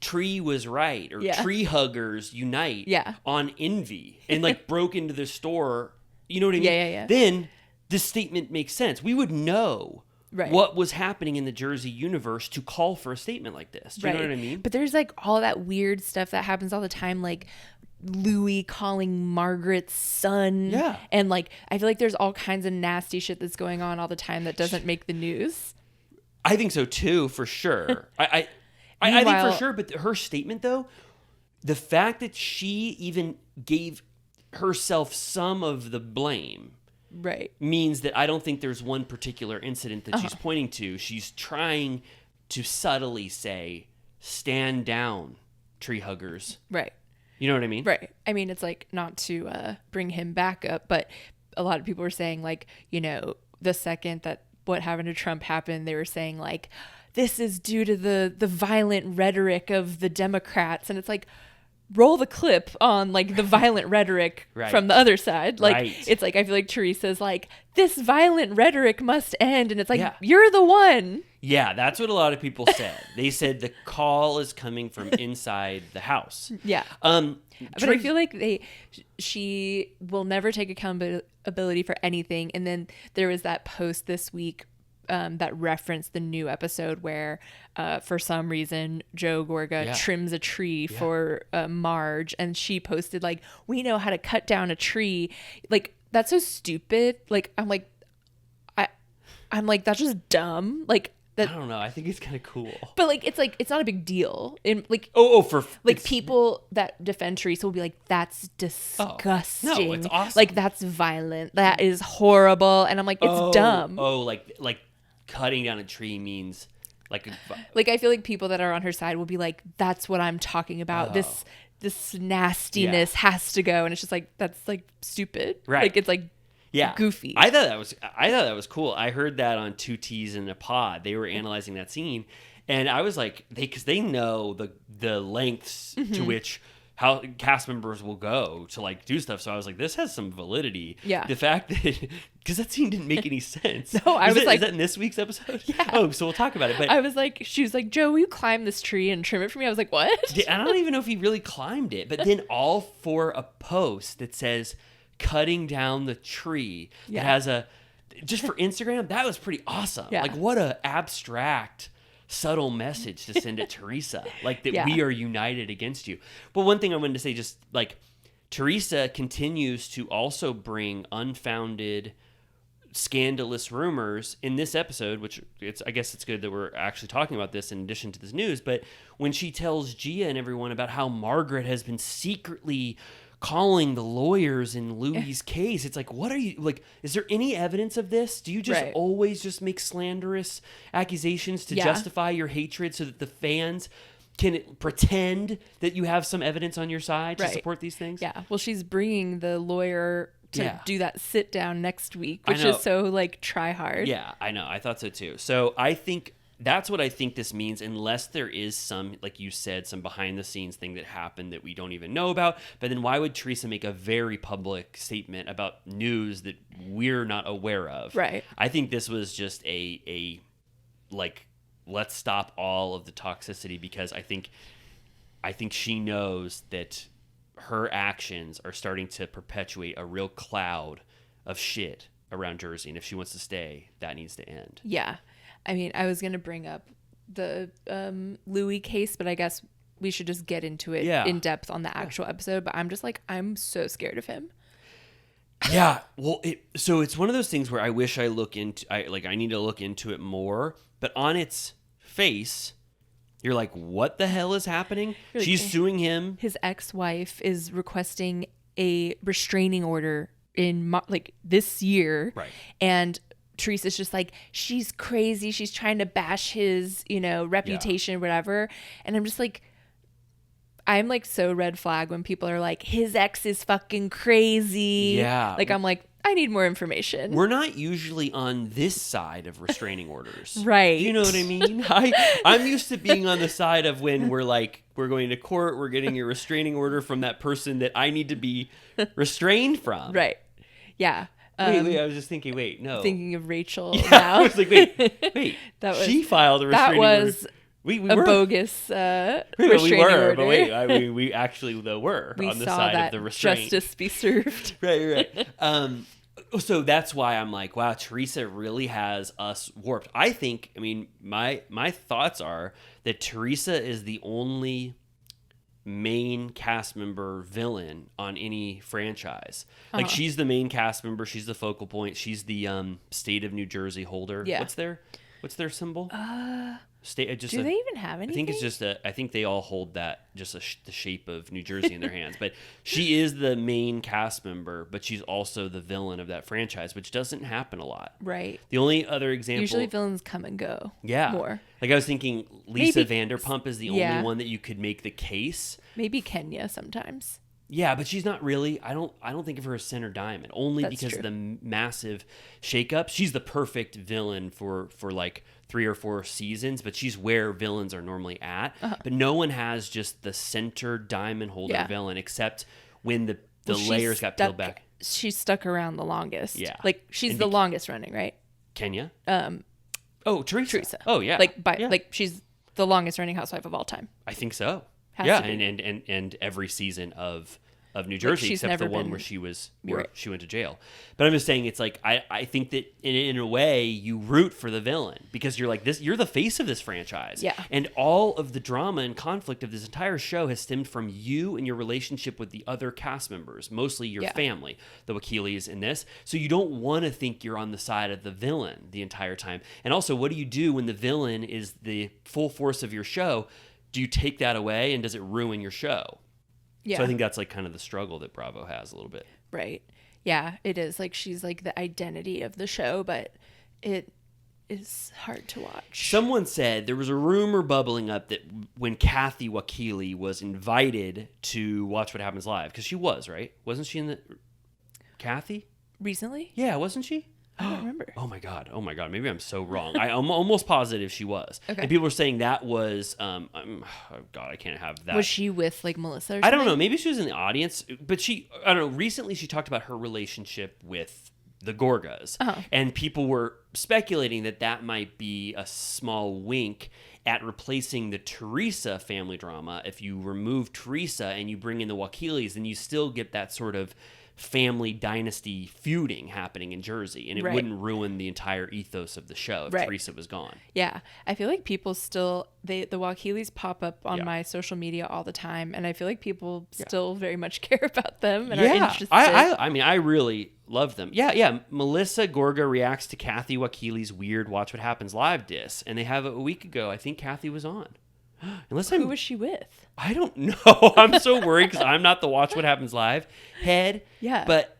"Tree was right" or "Tree huggers unite" on envy, and like broke into the store. You know what I mean? Yeah. Then this statement makes sense. We would know what was happening in the Jersey universe to call for a statement like this. Do you know what I mean? But there's like all that weird stuff that happens all the time, like Louis calling Margaret's son. Yeah. And like, I feel like there's all kinds of nasty shit that's going on all the time that doesn't make the news. I think so too, for sure. I think for sure, but her statement though, the fact that she even gave herself some of the blame means that I don't think there's one particular incident that she's pointing to. She's trying to subtly say, stand down, tree huggers. Right. You know what I mean? Right. I mean, it's like, not to bring him back up, but a lot of people were saying, like, you know, the second that what happened to Trump happened, they were saying, like, this is due to the violent rhetoric of the Democrats. And it's like, roll the clip on like the violent rhetoric from the other side. Like it's like, I feel like Teresa's like, this violent rhetoric must end, and it's like, you're the one. Yeah, that's what a lot of people said. They said the call is coming from inside the house. But I feel like she will never take accountability for anything. And then there was that post this week that referenced the new episode where for some reason Joe Gorga trims a tree for Marge, and she posted like, we know how to cut down a tree. Like, that's so stupid. Like, I'm like that's just dumb. Like, that, I don't know. I think it's kind of cool. But like, it's not a big deal. And like, people that defend Teresa will be like, that's disgusting. No, it's awesome. Like, that's violent. That is horrible. And I'm like, it's dumb. Like cutting down a tree means like I feel like people that are on her side will be like, that's what I'm talking about. This nastiness has to go. And it's just like, that's like stupid. Right. Like, it's like goofy. I thought that was cool. I heard that on Cuties in a Pod. They were analyzing that scene, and I was like, because they know the lengths to which how cast members will go to like do stuff. So I was like, this has some validity. Yeah. The fact that, because that scene didn't make any sense. No, I was like, is that in this week's episode? Yeah. Oh, so we'll talk about it. But I was like, she was like, Joe, will you climb this tree and trim it for me? I was like, what? I don't even know if he really climbed it, but then all for a post that says cutting down the tree that has just for Instagram, that was pretty awesome. Yeah. Like, what a abstract subtle message to send at Teresa, like that Yeah. we are united against you. But one thing I wanted to say, just like Teresa continues to also bring unfounded, scandalous rumors in this episode, which I guess it's good that we're actually talking about this in addition to this news. But when she tells Gia and everyone about how Margaret has been secretly calling the lawyers in Louis' case, it's like, what are you, like, is there any evidence of this? Do you just Right. always just make slanderous accusations to Yeah. justify your hatred so that the fans can pretend that you have some evidence on your side to Right. support these things? Yeah. Well, she's bringing the lawyer to Yeah. do that sit down next week, I which know. is so like try hard. Yeah, I know. I thought so too. So I think that's what I think this means, unless there is some, like you said, some behind the scenes thing that happened that we don't even know about. But then why would Teresa make a very public statement about news that we're not aware of? Right. I think this was just a like, let's stop all of the toxicity, because I think she knows that her actions are starting to perpetuate a real cloud of shit around Jersey, and if she wants to stay, that needs to end. Yeah. I mean, I was going to bring up the Louis case, but I guess we should just get into it in depth on the actual episode. But I'm just like, I'm so scared of him. Yeah, well, so it's one of those things where I wish I need to look into it more, but on its face, you're like, what the hell is happening? You're like, She's suing him. His ex-wife is requesting a restraining order in like this year. Right. And Teresa's just like, she's crazy. She's trying to bash his, reputation, whatever. And I'm just like, I'm like so red flag when people are like, his ex is fucking crazy. Yeah. Like, I'm like, I need more information. We're not usually on this side of restraining orders. Right. You know what I mean? I'm used to being on the side of when we're like, we're going to court, we're getting a restraining order from that person that I need to be restrained from. Right. Yeah. Wait, I was just thinking, no. Thinking of Rachel Yeah, now. I was like, wait. That was- she filed a restraining that order. was We a were. bogus We restraining were, order. but wait, we actually though were We on the saw side that of the restraint. justice be served. Right. So that's why I'm like, wow, Teresa really has us warped. I think, my thoughts are that Teresa is the only main cast member villain on any franchise. Like, she's the main cast member, she's the focal point, she's the state of New Jersey holder. Yeah. What's their symbol? State. Do they even have I anything? think it's just I think they all hold that the shape of New Jersey in their hands. But she is the main cast member, but she's also the villain of that franchise, which doesn't happen a lot. Right. The only other example, Usually villains come and go. yeah, More. Like, I was thinking, Lisa Maybe- Vanderpump is the yeah. only one that you could make the case. Maybe Kenya sometimes. Yeah, but she's not really. I don't think of her as center diamond, only That's because true. of the massive shakeup. She's the perfect villain for like 3 or 4 seasons, but she's where villains are normally at. But no one has just the center diamond holder Yeah. villain, except when the Well, she's layers got peeled back. She's stuck around the longest. Yeah. Like, she's And the longest running, right? Kenya. Oh, Teresa. Oh, yeah. Yeah. Like she's the longest running housewife of all time. I think so. Has Yeah, to be. and every season of New Jersey, she's except the never one been- where she Right. she went to jail. But I'm just saying, it's like I think that in a way you root for the villain, because you're like, you're the face of this franchise. Yeah. And all of the drama and conflict of this entire show has stemmed from you and your relationship with the other cast members, mostly your Yeah. family, the Wakilis in this. So you don't want to think you're on the side of the villain the entire time. And also, what do you do when the villain is the full force of your show? Do you take that away, and does it ruin your show? Yeah. So I think that's like kind of the struggle that Bravo has a little bit. Right. Yeah, it is. Like, she's like the identity of the show, but it is hard to watch. Someone said there was a rumor bubbling up that when Kathy Wakili was invited to Watch What Happens Live, because she was, right? Wasn't she in the... Kathy? Recently? Yeah, wasn't she? I don't remember. Oh my god! Maybe I'm so wrong. I'm almost positive she was. Okay. And people were saying that was, oh god, I can't have that. Was she with like Melissa or I don't know. something? Maybe she was in the audience, but I don't know. Recently, she talked about her relationship with the Gorgas, and people were speculating that might be a small wink at replacing the Teresa family drama. If you remove Teresa and you bring in the Wakilis, then you still get that sort of family dynasty feuding happening in Jersey, and it Right. wouldn't ruin the entire ethos of the show if Right. Teresa was gone. Yeah, I feel like people still the Waukeelys pop up on Yeah. my social media all the time, and I feel like people still very much care about them and are Yeah, interested. I mean, I really love them. Yeah. Melissa Gorga reacts to Kathy Wakeely's weird Watch What Happens Live diss, and they have a week ago. I think Kathy was on. Unless Who was she with? I don't know. I'm so worried because I'm not the Watch What Happens Live head. Yeah. But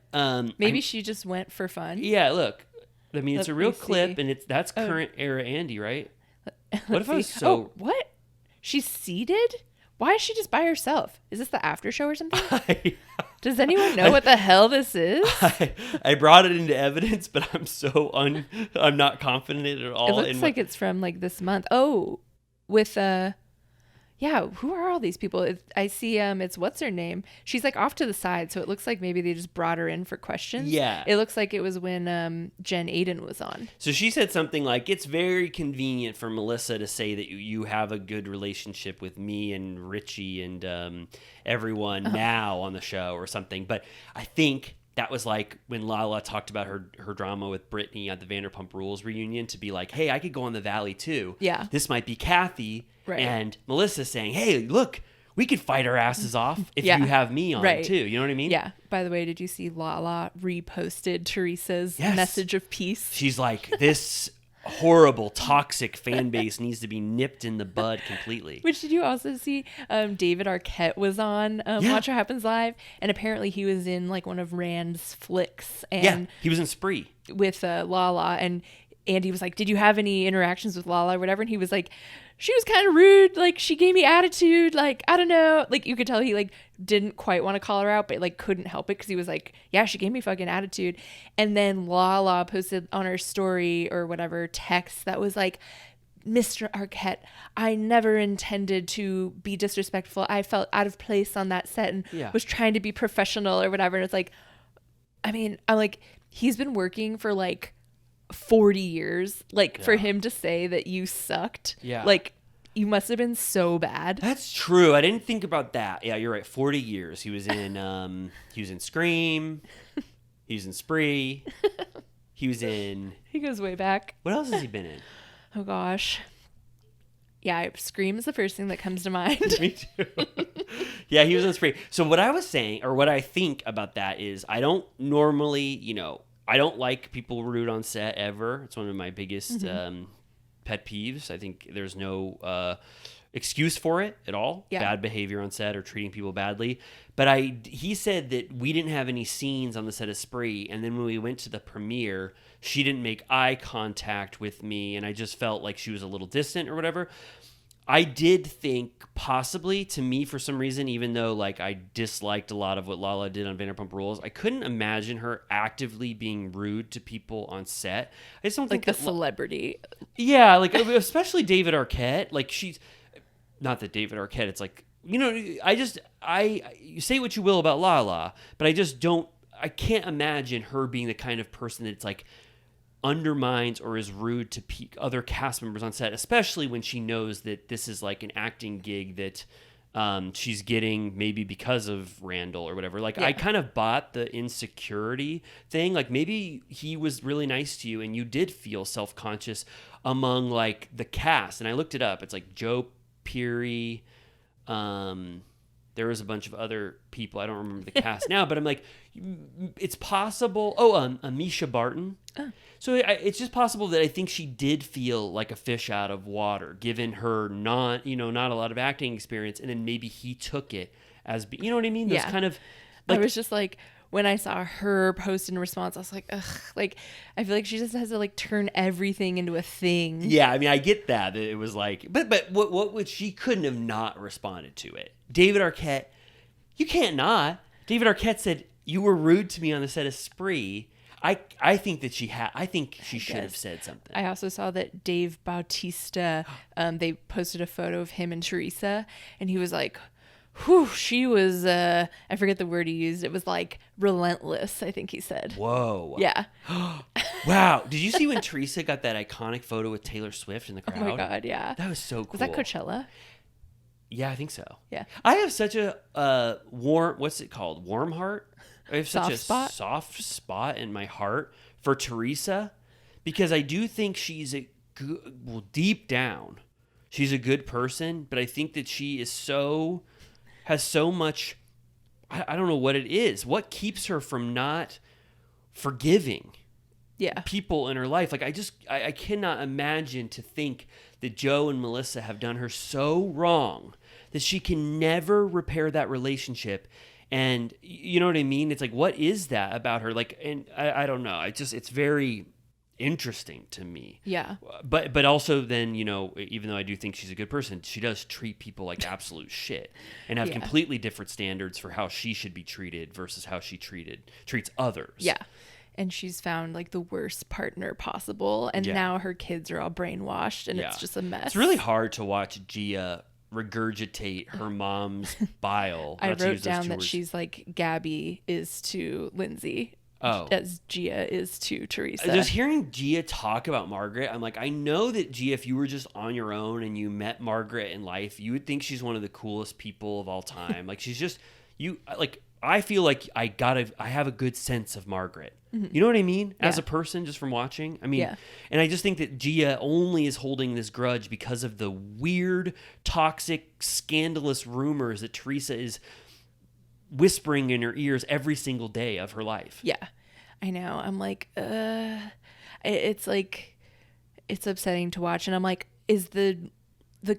Maybe she just went for fun. yeah, look. I mean, it's Let a real me clip, see. and that's current era Andy, right? What if I was so? Oh, what? She's seated? Why is she just by herself? Is this the after show or something? Does anyone know what the hell this is? I brought it into evidence, but I'm not confident at all. It looks like it's from like this month. Oh, with yeah, who are all these people? I see it's what's her name? She's like off to the side, so it looks like maybe they just brought her in for questions. Yeah. It looks like it was when Jen Aiden was on. So she said something like, it's very convenient for Melissa to say that you have a good relationship with me and Richie and everyone now on the show or something. But I think that was like when Lala talked about her drama with Brittany at the Vanderpump Rules reunion to be like, hey, I could go on the Valley too. Yeah. This might be Kathy Right. and Melissa saying, hey, look, we could fight our asses off if Yeah. you have me on Right. too. You know what I mean? Yeah. By the way, did you see Lala reposted Teresa's Yes. message of peace? She's like, this horrible, toxic fan base needs to be nipped in the bud completely. Which did you also see? David Arquette was on Yeah. Watch What Happens Live, and apparently he was in like one of Rand's flicks, Yeah, and he was in Spree. with Lala, and Andy was like, "Did you have any interactions with Lala or whatever?" And he was like, "She was kind of rude. Like she gave me attitude. Like I don't know. Like you could tell he like didn't quite want to call her out, but like couldn't help it because he was like, yeah, she gave me fucking attitude." And then Lala posted on her story or whatever text that was like, "Mr. Arquette, I never intended to be disrespectful. I felt out of place on that set and Yeah. was trying to be professional or whatever." And it's like, I mean, I'm like, he's been working for like 40 years. Like for him to say that you sucked, Yeah. like you must have been so bad. That's true. I didn't think about that. Yeah, you're right. 40 years. He was in Scream. He was in Spree. He was in, He goes way back. what else has he been in? Oh gosh. Yeah, Scream is the first thing that comes to mind. Me too. Yeah, he was in Spree. So what I was saying, or what I think about that is, I don't normally, I don't like people rude on set ever. It's one of my biggest pet peeves. I think there's no excuse for it at all. Yeah. Bad behavior on set or treating people badly. But he said that we didn't have any scenes on the set of Spree, and then when we went to the premiere, she didn't make eye contact with me, and I just felt like she was a little distant or whatever. I did think possibly, to me, for some reason, even though like I disliked a lot of what Lala did on Vanderpump Rules, I couldn't imagine her actively being rude to people on set. I just don't Like think the that. celebrity. Yeah, like especially David Arquette. Like she's not that David Arquette. It's like you say what you will about Lala, but I just don't. I can't imagine her being the kind of person that's like undermines or is rude to other cast members on set, especially when she knows that this is like an acting gig that she's getting maybe because of Randall or whatever. Like I kind of bought the insecurity thing. Like maybe he was really nice to you and you did feel self-conscious among like the cast. And I looked it up. It's like Joe Peary. There was a bunch of other people. I don't remember the cast now, but I'm like, it's possible. Oh, Misha Barton. Oh. So it's just possible that I think she did feel like a fish out of water, given her not a lot of acting experience, and then maybe he took it as, you know what I mean? Those kind of. Like, I was just like, when I saw her post in response, I was like, ugh, like I feel like she just has to like turn everything into a thing. Yeah, I mean, I get that it was like, but what would she couldn't have not responded to it? David Arquette, you can't not. David Arquette said you were rude to me on the set of Spree. I think that I think she should have said something. I also saw that Dave Bautista, they posted a photo of him and Teresa, and he was like, whew, she was, I forget the word he used. It was like relentless, I think he said. Whoa. Yeah. Wow. Did you see when Teresa got that iconic photo with Taylor Swift in the crowd? Oh my God, yeah. That was so cool. Was that Coachella? Yeah, I think so. Yeah. I have such a warm, what's it called? Warm heart? I have such soft spot in my heart for Teresa because I do think she's deep down, she's a good person, but I think that she has so much, I don't know what it is. What keeps her from not forgiving people in her life? Like, I cannot imagine to think that Joe and Melissa have done her so wrong that she can never repair that relationship. And you know what I mean? It's like, what is that about her? Like, and I don't know. It's very interesting to me. Yeah. But also then, even though I do think she's a good person, she does treat people like absolute shit and have completely different standards for how she should be treated versus how she treats others. Yeah. And she's found like the worst partner possible. And now her kids are all brainwashed and it's just a mess. It's really hard to watch Gia regurgitate her mom's bile. I wrote down that she's like Gabby is to Lindsay. As Gia is to Teresa. Just hearing Gia talk about Margaret, I'm like, I know that Gia, if you were just on your own and you met Margaret in life, you would think she's one of the coolest people of all time. Like, she's just, I feel like I have a good sense of Margaret. Mm-hmm. You know what I mean? As a person, just from watching. I mean, and I just think that Gia only is holding this grudge because of the weird, toxic, scandalous rumors that Teresa is whispering in her ears every single day of her life. Yeah, I know. I'm like, it's like, it's upsetting to watch. And I'm like, is the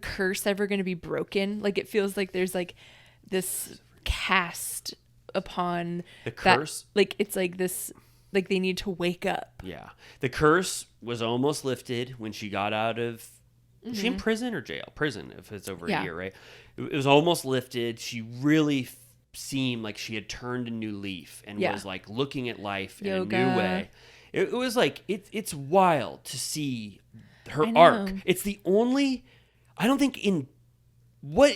curse ever going to be broken? Like, it feels like there's like this cast upon the curse. Like, it's like this, like they need to wake up. Yeah. The curse was almost lifted when she got out of, is she in prison or jail? Prison, if it's over a year, right? It was almost lifted. She really seemed like she had turned a new leaf and was like looking at life in a new way. It was like, it's wild to see her arc. It's the only, I don't think what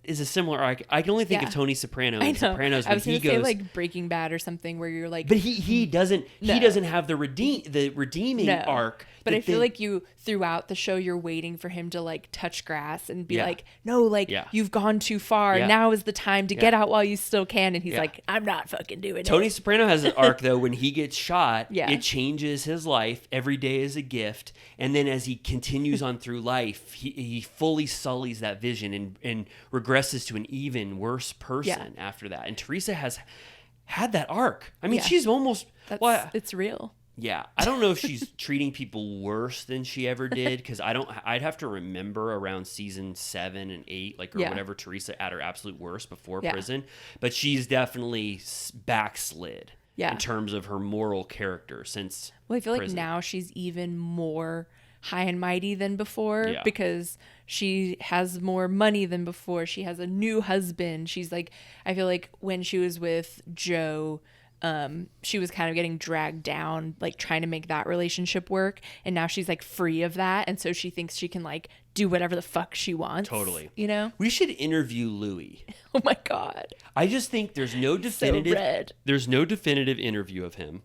is a similar arc. I can only think of Tony Soprano and Sopranos. I was going to say like Breaking Bad or something where you're like, but he doesn't have the redeeming arc. But I feel like you throughout the show you're waiting for him to like touch grass and be like, no, like you've gone too far. Yeah. Now is the time to get out while you still can. And he's like, I'm not fucking doing it. Tony Soprano has an arc though. When he gets shot, it changes his life. Every day is a gift. And then as he continues on through life, he fully sullies that vision and regresses to an even worse person after that. And Teresa has had that arc. I mean, she's almost it's real. Yeah, I don't know if she's treating people worse than she ever did because I'd have to remember around season 7 and 8, like, or whatever, Teresa at her absolute worst before prison. But she's definitely backslid in terms of her moral character since. Well, I feel prison. like now she's even more high and mighty than before because she has more money than before. She has a new husband. She's like, I feel like when she was with Joe, she was kind of getting dragged down, like trying to make that relationship work. And now she's like free of that. And so she thinks she can like do whatever the fuck she wants. Totally. You know? We should interview Louis. Oh my God. I just think there's no definitive, so red. There's no definitive interview of him.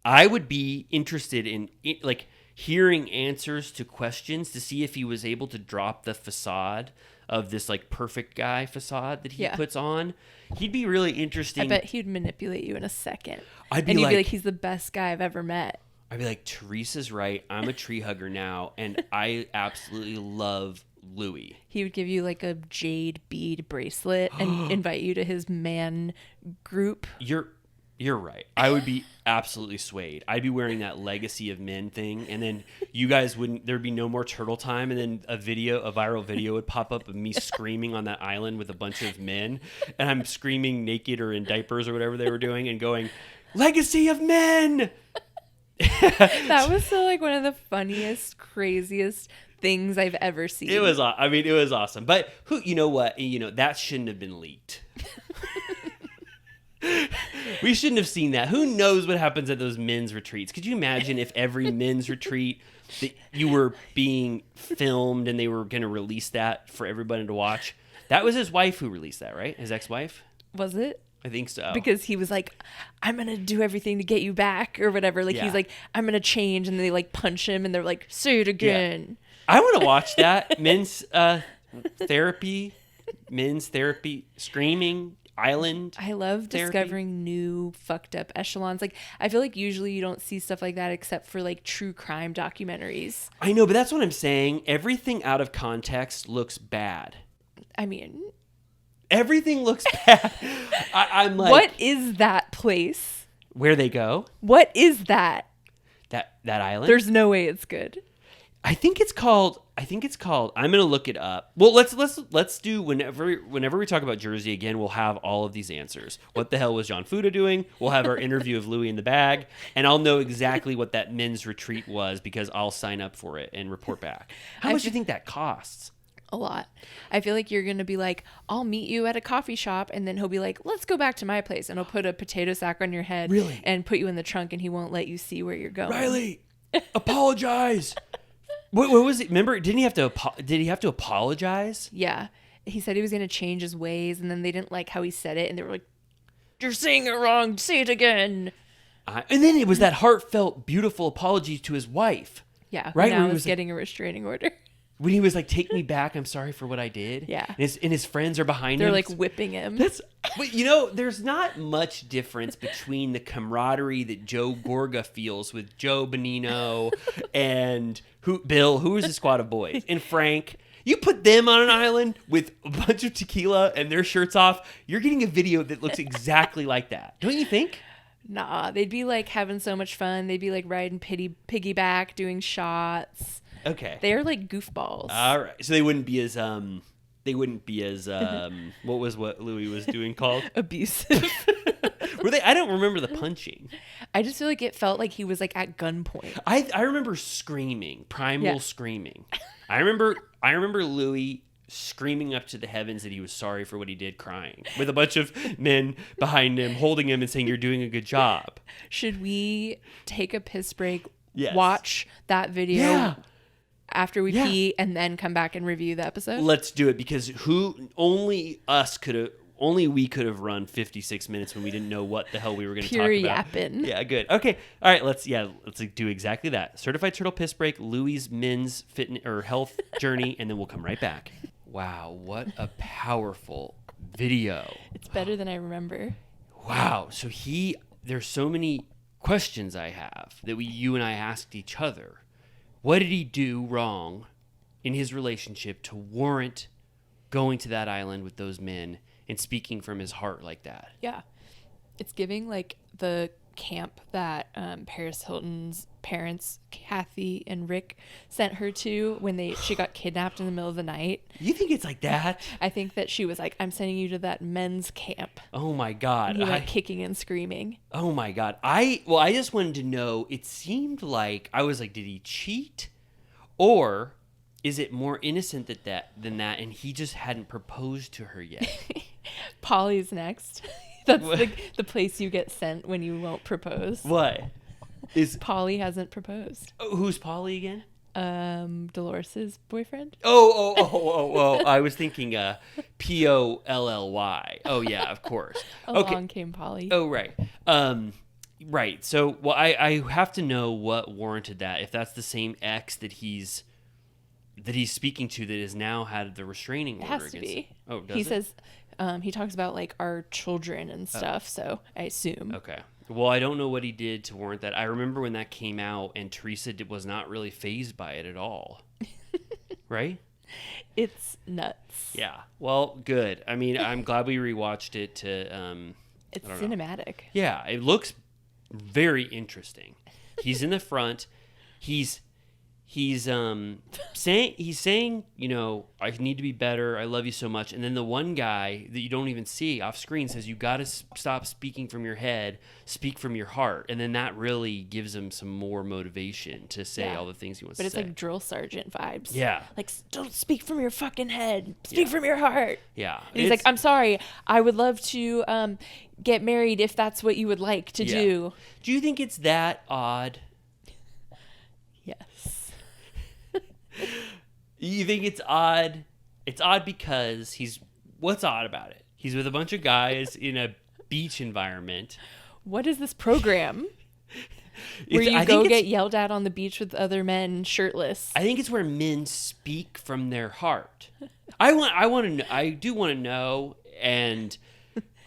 I would be interested in like hearing answers to questions to see if he was able to drop the facade of this like perfect guy facade that he puts on. He'd be really interesting. I bet he'd manipulate you in a second. You'd be like, he's the best guy I've ever met. I'd be like, Teresa's right. I'm a tree hugger now, and I absolutely love Louis. He would give you like a jade bead bracelet and invite you to his man group. You're right. I would be absolutely swayed. I'd be wearing that Legacy of Men thing, and then you guys there'd be no more turtle time, and then a viral video would pop up of me screaming on that island with a bunch of men, and I'm screaming naked or in diapers or whatever they were doing and going, Legacy of Men! That was so like one of the funniest, craziest things I've ever seen. It was awesome. But you know what? That shouldn't have been leaked. We shouldn't have seen that. Who knows what happens at those men's retreats? Could you imagine if every men's retreat that you were being filmed and they were going to release that for everybody to watch? That was his wife who released that, right? His ex-wife? Was it? I think so. Because he was like, I'm going to do everything to get you back or whatever. Like, he's like, I'm going to change. And they like punch him and they're like, say it again. Yeah. I want to watch that men's therapy, men's therapy, screaming, island. I love therapy. discovering new fucked up echelons. Like, I feel like usually you don't see stuff like that except for like true crime documentaries. I know, but that's what I'm saying. Everything out of context looks bad. I mean, Everything looks bad. I'm like, what is that place? where they go? What is that? That island? There's no way it's good. I think it's called. I'm gonna look it up. Well, let's do whenever we talk about Jersey again, we'll have all of these answers. What the hell was John Fuda doing? We'll have our interview of Louis in the bag, and I'll know exactly what that men's retreat was because I'll sign up for it and report back. How much do you think that costs? A lot. I feel like you're going to be like, I'll meet you at a coffee shop. And then he'll be like, let's go back to my place. And he'll put a potato sack on your head. Really? And put you in the trunk and he won't let you see where you're going. Riley, apologize. What was it? Remember, did he have to apologize? Yeah. He said he was going to change his ways. And then they didn't like how he said it. And they were like, you're saying it wrong. Say it again. And then it was that heartfelt, beautiful apology to his wife. Yeah. Right? Now Where he he's was getting a restraining order. when he was like, "Take me back. I'm sorry for what I did." Yeah. And his friends are behind They're him. like whipping him. But there's not much difference between the camaraderie that Joe Gorga feels with Joe Bonino and Bill, who is a squad of boys, and Frank. You put them on an island with a bunch of tequila and their shirts off, you're getting a video that looks exactly like that. Don't you think? Nah, they'd be like having so much fun. They'd be like riding piggyback, doing shots. Okay. They're like goofballs. All right. So they wouldn't be as what Louis was doing called? Abusive. Were they? I don't remember the punching. I just feel like it felt like he was like at gunpoint. I remember screaming, primal screaming. I remember Louis screaming up to the heavens that he was sorry for what he did, crying with a bunch of men behind him, holding him and saying, "You're doing a good job." Should we take a piss break, Yes. watch that video Yeah. after we pee, and then come back and review the episode? Let's do it because only we could have run 56 minutes when we didn't know what the hell we were going to talk Pure about. yapping. Yeah, good. Okay. All right, let's do exactly that. Certified Turtle Piss Break, Louis' men's fitness or health journey, and then we'll come right back. Wow, what a powerful video. It's better than I remember. Wow. So there's so many questions I have that you and I asked each other. What did he do wrong in his relationship to warrant going to that island with those men and speaking from his heart like that? Yeah. It's giving like the camp that Paris Hilton's parents, Kathy and Rick, sent her to when she got kidnapped in the middle of the night. You think it's like that? I think that she was like, I'm sending you to that men's camp. Oh my God. And he went kicking and screaming. Oh my God. I just wanted to know, it seemed like, I was like, did he cheat? Or is it more innocent than that and he just hadn't proposed to her yet? Polly's next. That's the place you get sent when you won't propose. What? Polly hasn't proposed. Oh, who's Polly again? Dolores' boyfriend. Oh! I was thinking Polly. Oh yeah, of course. Along came Polly. Oh right. Right. So I have to know what warranted that. If that's the same ex that he's speaking to that has now had the restraining order It has to against be. him. Oh, does he it? says he talks about like our children and stuff. So I assume. Okay. Well, I don't know what he did to warrant that. I remember when that came out and Teresa was not really fazed by it at all. Right? It's nuts. Yeah. Well, good. I mean, I'm glad we rewatched it It's cinematic. Yeah, it looks very interesting. He's in the front. He's saying, I need to be better. I love you so much. And then the one guy that you don't even see off screen says, you got to stop speaking from your head, speak from your heart. And then that really gives him some more motivation to say all the things he wants to say. But it's like drill sergeant vibes. Yeah. Like, don't speak from your fucking head. Speak from your heart. Yeah. And he's like, I'm sorry. I would love to get married if that's what you would like to do. Do you think it's that odd? Yes. You think it's odd? It's odd because what's odd about it? He's with a bunch of guys in a beach environment. What is this program? Where you go get yelled at on the beach with other men shirtless. I think it's where men speak from their heart. I do want to know, and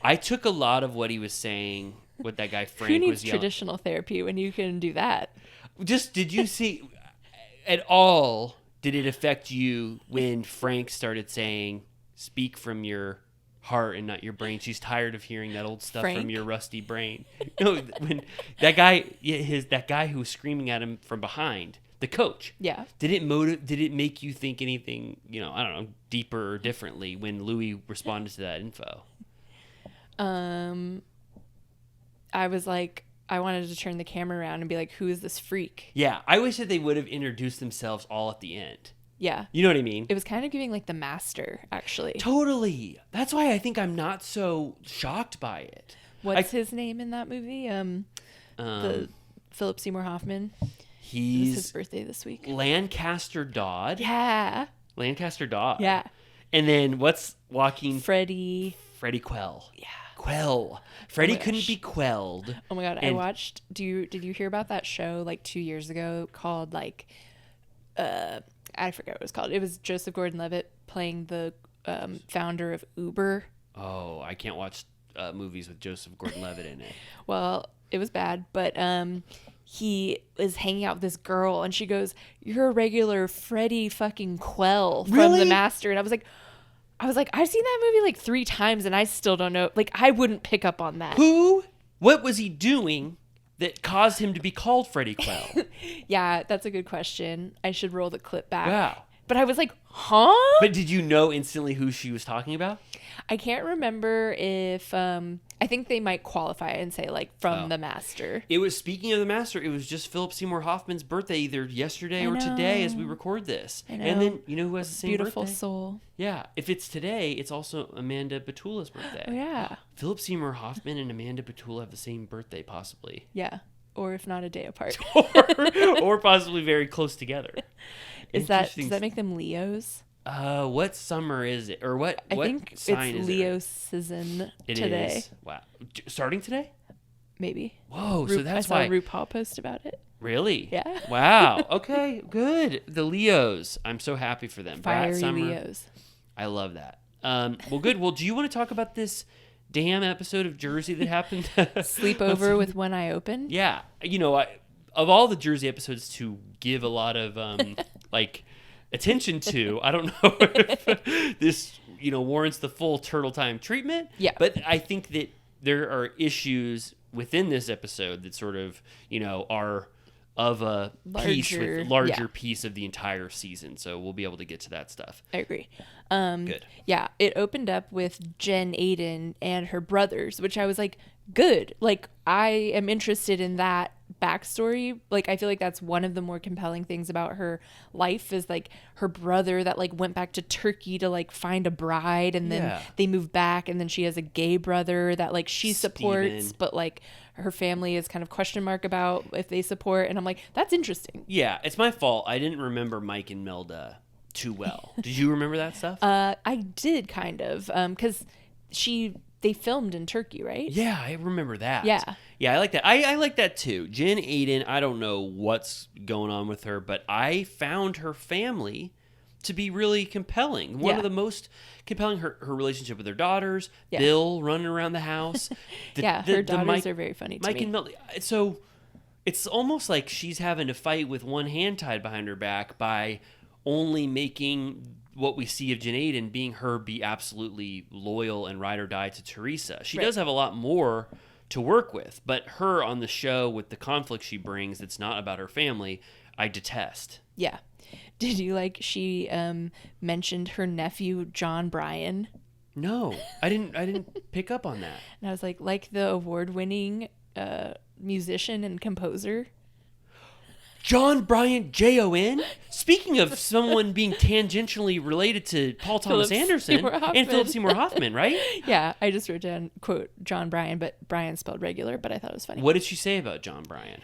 I took a lot of what he was saying. What that guy Frank Who needs was yelling. traditional therapy when you can do that? Just did you see at all? Did it affect you when Frank started saying, "Speak from your heart and not your brain"? She's tired of hearing that old stuff from Frank? your rusty brain. No, when that guy, that guy who was screaming at him from behind, the coach. Yeah. Did it make you think anything? I don't know, deeper or differently when Louis responded to that info? I was like, I wanted to turn the camera around and be like, who is this freak? Yeah, I wish that they would have introduced themselves all at the end. Yeah. You know what I mean? It was kind of giving like the master, actually. Totally. That's why I think I'm not so shocked by it. What's his name in that movie? The Philip Seymour Hoffman. It was his He's birthday this week. Lancaster Dodd. Yeah. Lancaster Dodd. Yeah. And then what's Joaquin? Freddie Quell. Yeah. Quell. Freddie my couldn't gosh. be quelled. Oh my god, I And- watched. Did you hear about that show like 2 years ago called like I forget what it was called. It was Joseph Gordon-Levitt playing the founder of Uber. Oh, I can't watch movies with Joseph Gordon-Levitt in it. Well, it was bad, but he is hanging out with this girl and she goes, "You're a regular Freddie fucking Quell from Really? The Master." And I was like, I've seen that movie like 3 times and I still don't know. Like, I wouldn't pick up on that. Who? What was he doing that caused him to be called Freddie Quell? Yeah, that's a good question. I should roll the clip back. Wow. But I was like, huh? But did you know instantly who she was talking about? I can't remember if I think they might qualify and say like from Oh. The Master. It was, speaking of the Master, it was just Philip Seymour Hoffman's birthday either yesterday I or today as we know. record this. I know. And then, you know who has the same Beautiful birthday? soul. Yeah. If it's today, it's also Amanda Batula's birthday. Oh yeah. Philip Seymour Hoffman and Amanda Batula have the same birthday, possibly. Yeah. Or if not a day apart. or possibly very close together. Does that make them Leos? What summer is it? Or what I think sign it's is Leo it? season It today. is. Wow. Starting today? Maybe. Whoa, so that's I saw why. RuPaul post about it. Really? Yeah. Wow. Okay, good. The Leos. I'm so happy for them. Brat Fiery Summer. Leos. I love that. Well, good. Well, do you want to talk about this damn episode of Jersey that happened? Sleepover with One Eye Open. Yeah. Of all the Jersey episodes to give a lot of attention to, I don't know if this warrants the full turtle time treatment. Yeah. But I think that there are issues within this episode that sort of are of a larger piece of the entire season. So we'll be able to get to that stuff. I agree. Good. Yeah, it opened up with Jen Aiden and her brothers, which I was like, good. Like, I am interested in that backstory. Like, I feel like that's one of the more compelling things about her life is like her brother that like went back to Turkey to like find a bride, and then Yeah. they moved back, and then she has a gay brother that like she supports, Steven. but like her family is kind of question mark about if they support, and I'm like, that's interesting. Yeah, it's my fault. I didn't remember Mike and Melda too well. Did you remember that stuff? I did kind of, because they filmed in Turkey, right? Yeah, I remember that. Yeah. Yeah, I like that. I like that too. Jen Aiden, I don't know what's going on with her, but I found her family to be really compelling. One Yeah. of the most compelling, her relationship with her daughters, Yeah. Bill running around the house. Her daughters are very funny to Mike me. and Melda. So it's almost like she's having to fight with one hand tied behind her back by only making what we see of Jen Aiden being her be absolutely loyal and ride or die to Teresa. She Right. does have a lot more to work with, but her on the show with the conflict she brings that's not about her family, I detest. Yeah. Did you like she mentioned her nephew John Bryan? No, I didn't pick up on that. And I was like the award-winning musician and composer. John Bryant Jon. Speaking of someone being tangentially related to Paul Thomas Philip Anderson Seymour and Hoffman. Philip Seymour Hoffman, right? Yeah, I just wrote down quote John Bryan, but Bryan spelled regular, but I thought it was funny. What did she say about John Bryan?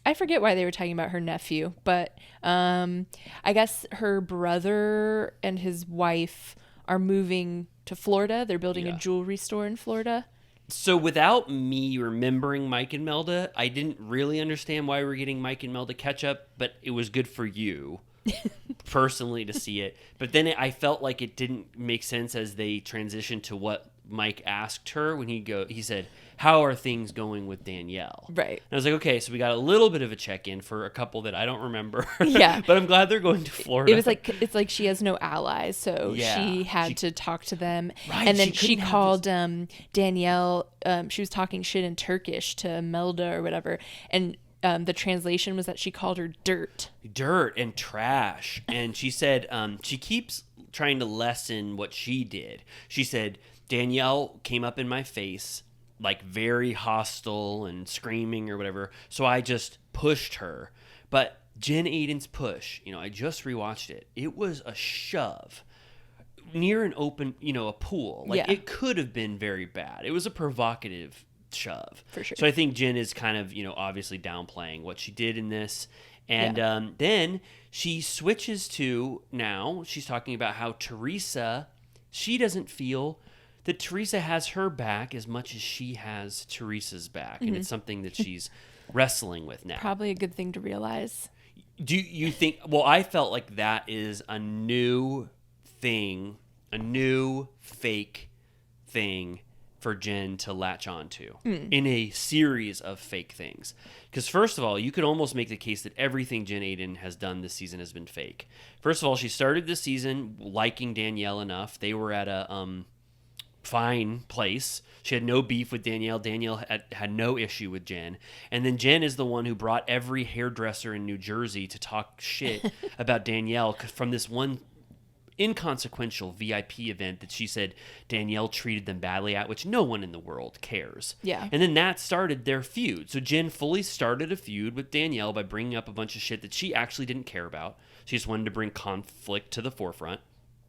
I forget why they were talking about her nephew, but I guess her brother and his wife are moving to Florida. They're building Yeah. a jewelry store in Florida. So without me remembering Mike and Melda, I didn't really understand why we're getting Mike and Melda catch up, but it was good for you. personally to see it. But then I felt like it didn't make sense as they transitioned to what Mike asked her when he said, "How are things going with Danielle?" Right. And I was like, okay, so we got a little bit of a check-in for a couple that I don't remember. Yeah. But I'm glad they're going to Florida. It was like, it's like she has no allies, so Yeah. she had to talk to them. Right, And then she she couldn't have called Danielle, she was talking shit in Turkish to Melda or whatever. And the translation was that she called her dirt. and trash. And she said she keeps trying to lessen what she did. She said, Danielle came up in my face like very hostile and screaming or whatever, so I just pushed her. But Jen Aiden's push, I just rewatched it. It was a shove near an open, a pool. Like, Yeah. it could have been very bad. It was a provocative shove. For sure. So I think Jen is kind of, obviously downplaying what she did in this. And then she switches to, now she's talking about how Teresa, she doesn't feel that Teresa has her back as much as she has Teresa's back. And it's something that she's wrestling with now. Probably a good thing to realize. Do you think, well, I felt like that is a new thing, a new fake thing for Jen to latch onto in a series of fake things. Because first of all, you could almost make the case that everything Jen Aiden has done this season has been fake. First of all, she started this season liking Danielle enough. They were at a fine place. She had no beef with Danielle. Danielle had no issue with Jen. And then Jen is the one who brought every hairdresser in New Jersey to talk shit about Danielle from this one inconsequential VIP event that she said Danielle treated them badly at, which no one in the world cares. Yeah. And then that started their feud. So Jen fully started a feud with Danielle by bringing up a bunch of shit that she actually didn't care about. She just wanted to bring conflict to the forefront.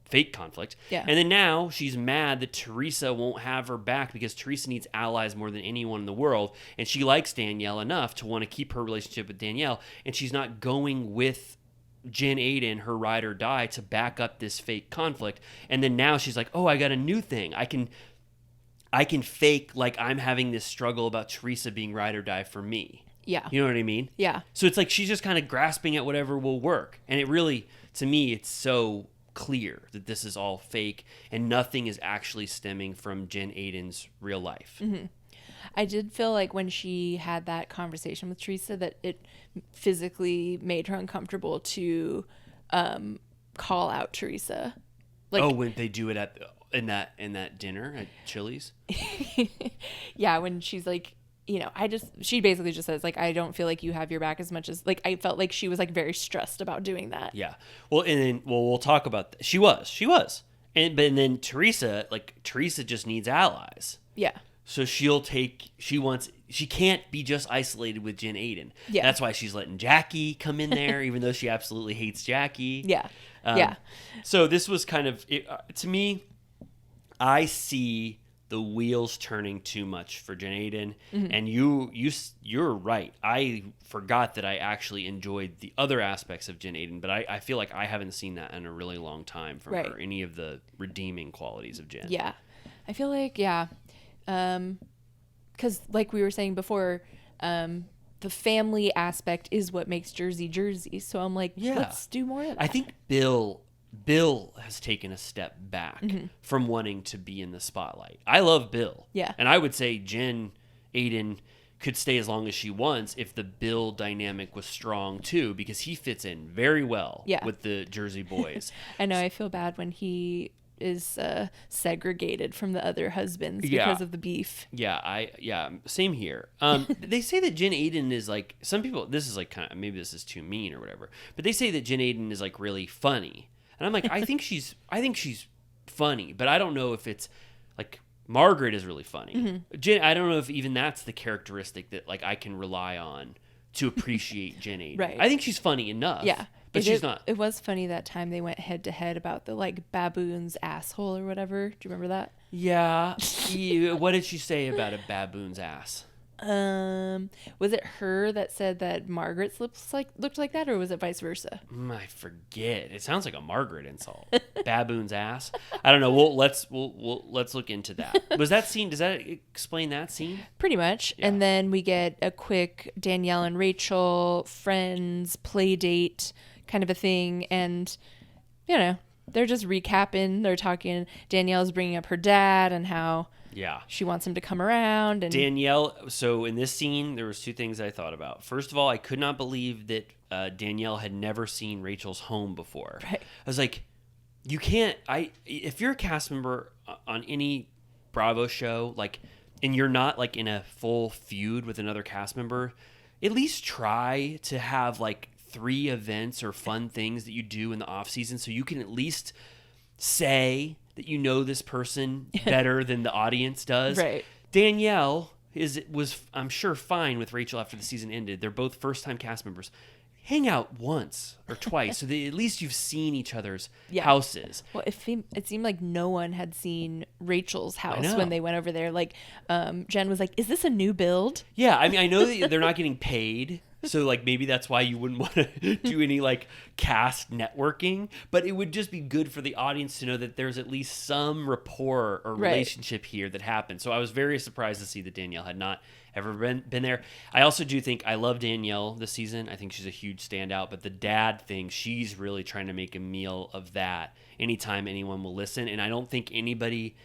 Fake conflict. Yeah. And then now she's mad that Teresa won't have her back because Teresa needs allies more than anyone in the world. And she likes Danielle enough to want to keep her relationship with Danielle. And she's not going with Jen Aiden, her ride or die, to back up this fake conflict. And then now she's like, oh, I got a new thing. I can fake like I'm having this struggle about Teresa being ride or die for me. Yeah. You know what I mean? Yeah. So it's like she's just kind of grasping at whatever will work. And it really, to me, it's so clear that this is all fake and nothing is actually stemming from Jen Aiden's real life. Mm-hmm. I did feel like when she had that conversation with Teresa that it physically made her uncomfortable to call out Teresa. Like, oh, when they do it in that dinner at Chili's? yeah, when she's like, she basically just says, like, I don't feel like you have your back as much as, like, I felt like she was, like, very stressed about doing that. Yeah. Well, and then, we'll talk about that. She was. And then Teresa just needs allies. Yeah. So she can't be just isolated with Jen Aiden. Yeah. That's why she's letting Jackie come in there, even though she absolutely hates Jackie. Yeah. Yeah. So this was kind of, to me, I see the wheels turning too much for Jen Aiden. Mm-hmm. And you're right. I forgot that I actually enjoyed the other aspects of Jen Aiden, but I feel like I haven't seen that in a really long time from Right. her, any of the redeeming qualities of Jen. Yeah. I feel like, yeah. Because like we were saying before, the family aspect is what makes Jersey Jersey. So I'm like, Yeah. let's do more of that. I think Bill has taken a step back from wanting to be in the spotlight. I love Bill. Yeah. And I would say Jen Aiden could stay as long as she wants if the Bill dynamic was strong too, because he fits in very well with the Jersey boys. I know. I feel bad when he is segregated from the other husbands Yeah. because of the beef. Yeah, same here. They say that Jen Aiden is like, some people, this is like kind of, maybe this is too mean or whatever, but they say that Jen Aiden is like really funny. And I'm like, I think she's funny, but I don't know if it's like, Margaret is really funny. Mm-hmm. Jen, I don't know if even that's the characteristic that like I can rely on to appreciate Jen Aiden. Right. I think she's funny enough. Yeah. But she's not. It was funny that time they went head to head about the like baboon's asshole or whatever. Do you remember that? Yeah. What did she say about a baboon's ass? Was it her that said that Margaret's lips looked like that, or was it vice versa? I forget. It sounds like a Margaret insult. Baboon's ass. I don't know. Let's look into that. Was that scene? Does that explain that scene? Pretty much. Yeah. And then we get a quick Danielle and Rachel friends play date kind of a thing. And, you know, they're just recapping. They're talking. Danielle's bringing up her dad and how Yeah. she wants him to come around. And Danielle, so in this scene, there was two things I thought about. First of all, I could not believe that Danielle had never seen Rachel's home before. Right. I was like, you can't, if you're a cast member on any Bravo show, like, and you're not like in a full feud with another cast member, at least try to have like 3 events or fun things that you do in the off season so you can at least say that you know this person better than the audience does. Right. Danielle was I'm sure fine with Rachel after the season ended. They're both first-time cast members. Hang out once or twice so that at least you've seen each other's houses. Well, it seemed like no one had seen Rachel's house know. when they went over there. Like, Jen was like, "Is this a new build?" Yeah, I mean, I know that they're not getting paid, so like maybe that's why you wouldn't want to do any like cast networking, but it would just be good for the audience to know that there's at least some rapport or Right. relationship here that happened. So I was very surprised to see that Danielle had not ever been there. I also do think I love Danielle this season. I think she's a huge standout, but the dad thing, she's really trying to make a meal of that anytime anyone will listen, and I don't think anybody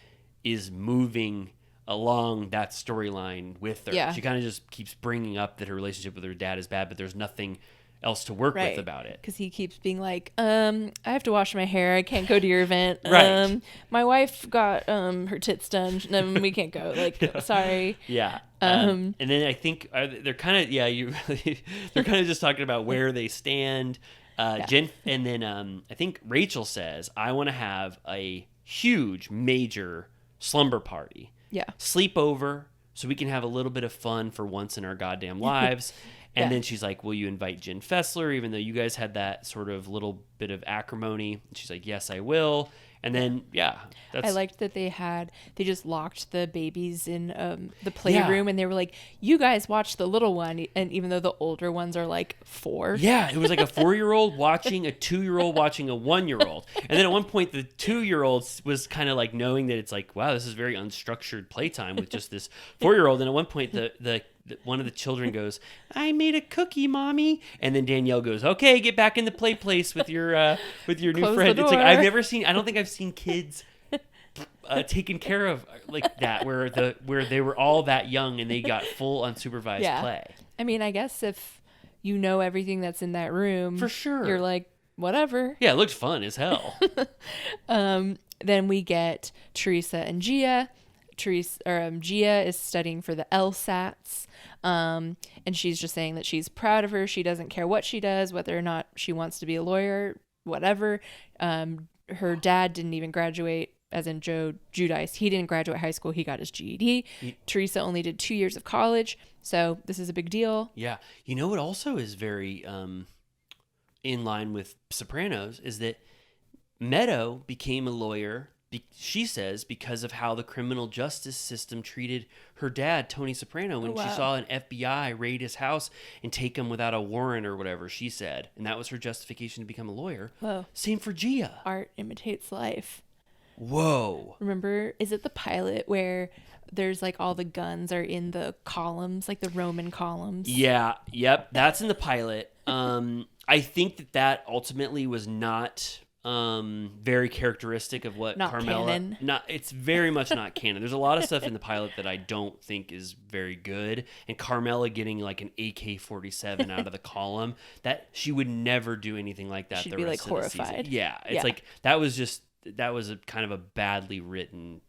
is moving along that storyline with her. Yeah. She kind of just keeps bringing up that her relationship with her dad is bad, but there's nothing else to work with about it. Because he keeps being like, I have to wash my hair. I can't go to your event. Right. My wife got her tits done. We can't go. Like, sorry. Yeah. And then I think they're kind of they're kind of just talking about where they stand. Jen, and then I think Rachel says, "I want to have a huge, major slumber party, sleepover, so we can have a little bit of fun for once in our goddamn lives." And then she's like, "Will you invite Jen Fessler, even though you guys had that sort of little bit of acrimony?" And she's like, "Yes, I will." And then, I liked that they just locked the babies in the playroom, and they were like, "You guys watch the little one," and even though the older ones are like 4. Yeah, it was like a 4-year-old watching a 2-year-old watching a 1-year-old. And then at one point, the 2-year-old was kind of like knowing that it's like, wow, this is very unstructured playtime with just this 4-year-old. And at one point, the one of the children goes, "I made a cookie, mommy," and then Danielle goes, "Okay, get back in the play place with your new Close friend." the It's like door. I don't think I've seen kids taken care of like that, where they were all that young and they got full unsupervised play. I mean, I guess if you know everything that's in that room, For sure. you're like, whatever. Yeah, it looked fun as hell. Then we get Teresa and Gia. Gia is studying for the LSATs, and she's just saying that she's proud of her. She doesn't care what she does, whether or not she wants to be a lawyer, whatever. Her dad didn't even graduate, as in Joe Giudice. He didn't graduate high school. He got his GED. Teresa only did 2 years of college, so this is a big deal. Yeah. You know what also is very in line with Sopranos is that Meadow became a lawyer, she says, because of how the criminal justice system treated her dad, Tony Soprano, when she saw an FBI raid his house and take him without a warrant or whatever, she said. And that was her justification to become a lawyer. Whoa. Same for Gia. Art imitates life. Whoa. Remember, is it the pilot where there's like all the guns are in the columns, like the Roman columns? Yeah. Yep. That's in the pilot. I think that ultimately was not very characteristic of what Not Carmela. canon. It's very much not canon. There's a lot of stuff in the pilot that I don't think is very good. And Carmela getting like an AK-47 out of the column, that she would never do anything like that. She'd the be, rest like, of the season. horrified. Yeah, it's like that was a kind of a badly written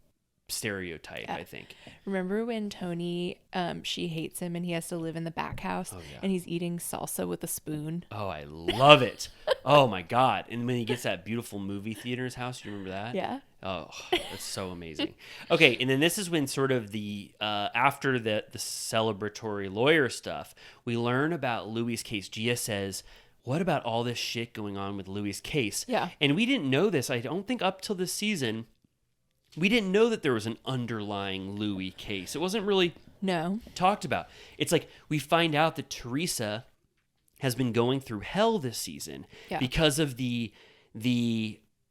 stereotype, I think. Remember when Tony, she hates him and he has to live in the back house and he's eating salsa with a spoon? Oh, I love it. Oh my God. And when he gets that beautiful movie theater in his house, you remember that? Yeah. Oh, that's so amazing. Okay, and then this is when sort of the after the celebratory lawyer stuff, we learn about Louis' case. Gia says, "What about all this shit going on with Louis' case?" Yeah. And we didn't know this. I don't think up till this season, we didn't know that there was an underlying Louis case. It wasn't really talked about. It's like we find out that Teresa has been going through hell this season because of the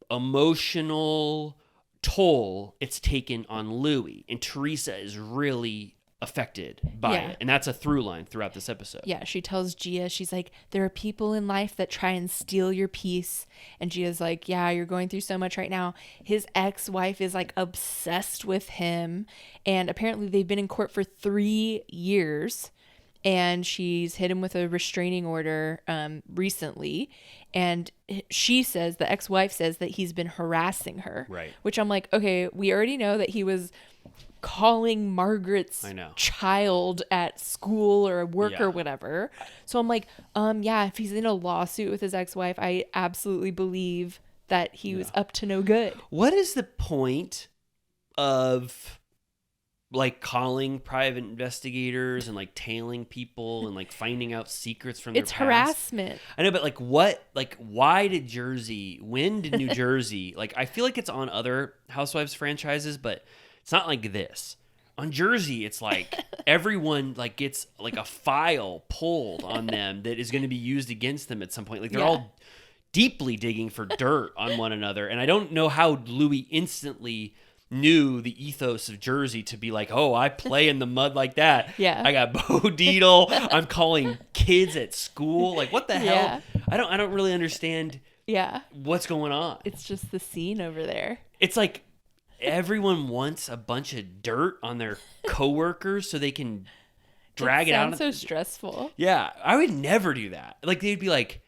emotional toll it's taken on Louis. And Teresa is really affected by Yeah. it. And that's a through line throughout this episode. Yeah, she tells Gia, she's like, there are people in life that try and steal your peace. And Gia's like, yeah, you're going through so much right now. His ex-wife is like obsessed with him. And apparently they've been in court for 3 years. And she's hit him with a restraining order recently. And she says, the ex-wife says that he's been harassing her. Right. Which I'm like, okay, we already know that he was calling Margaret's child at school or work or whatever. So I'm like, yeah, if he's in a lawsuit with his ex-wife, I absolutely believe that he was up to no good. What is the point of like calling private investigators and like tailing people and like finding out secrets from their It's past? harassment. I know, but like what, like why did when did New Jersey, like I feel like it's on other Housewives franchises, but it's not like this. On Jersey, it's like everyone like gets like a file pulled on them that is going to be used against them at some point. Like they're all deeply digging for dirt on one another. And I don't know how Louis instantly knew the ethos of Jersey to be like, oh, I play in the mud like that. Yeah. I got Bo Dietl. I'm calling kids at school. Like what the hell? I don't really understand what's going on. It's just the scene over there. It's like everyone wants a bunch of dirt on their coworkers so they can drag it out. Sounds so stressful. Yeah, I would never do that. Like they'd be like,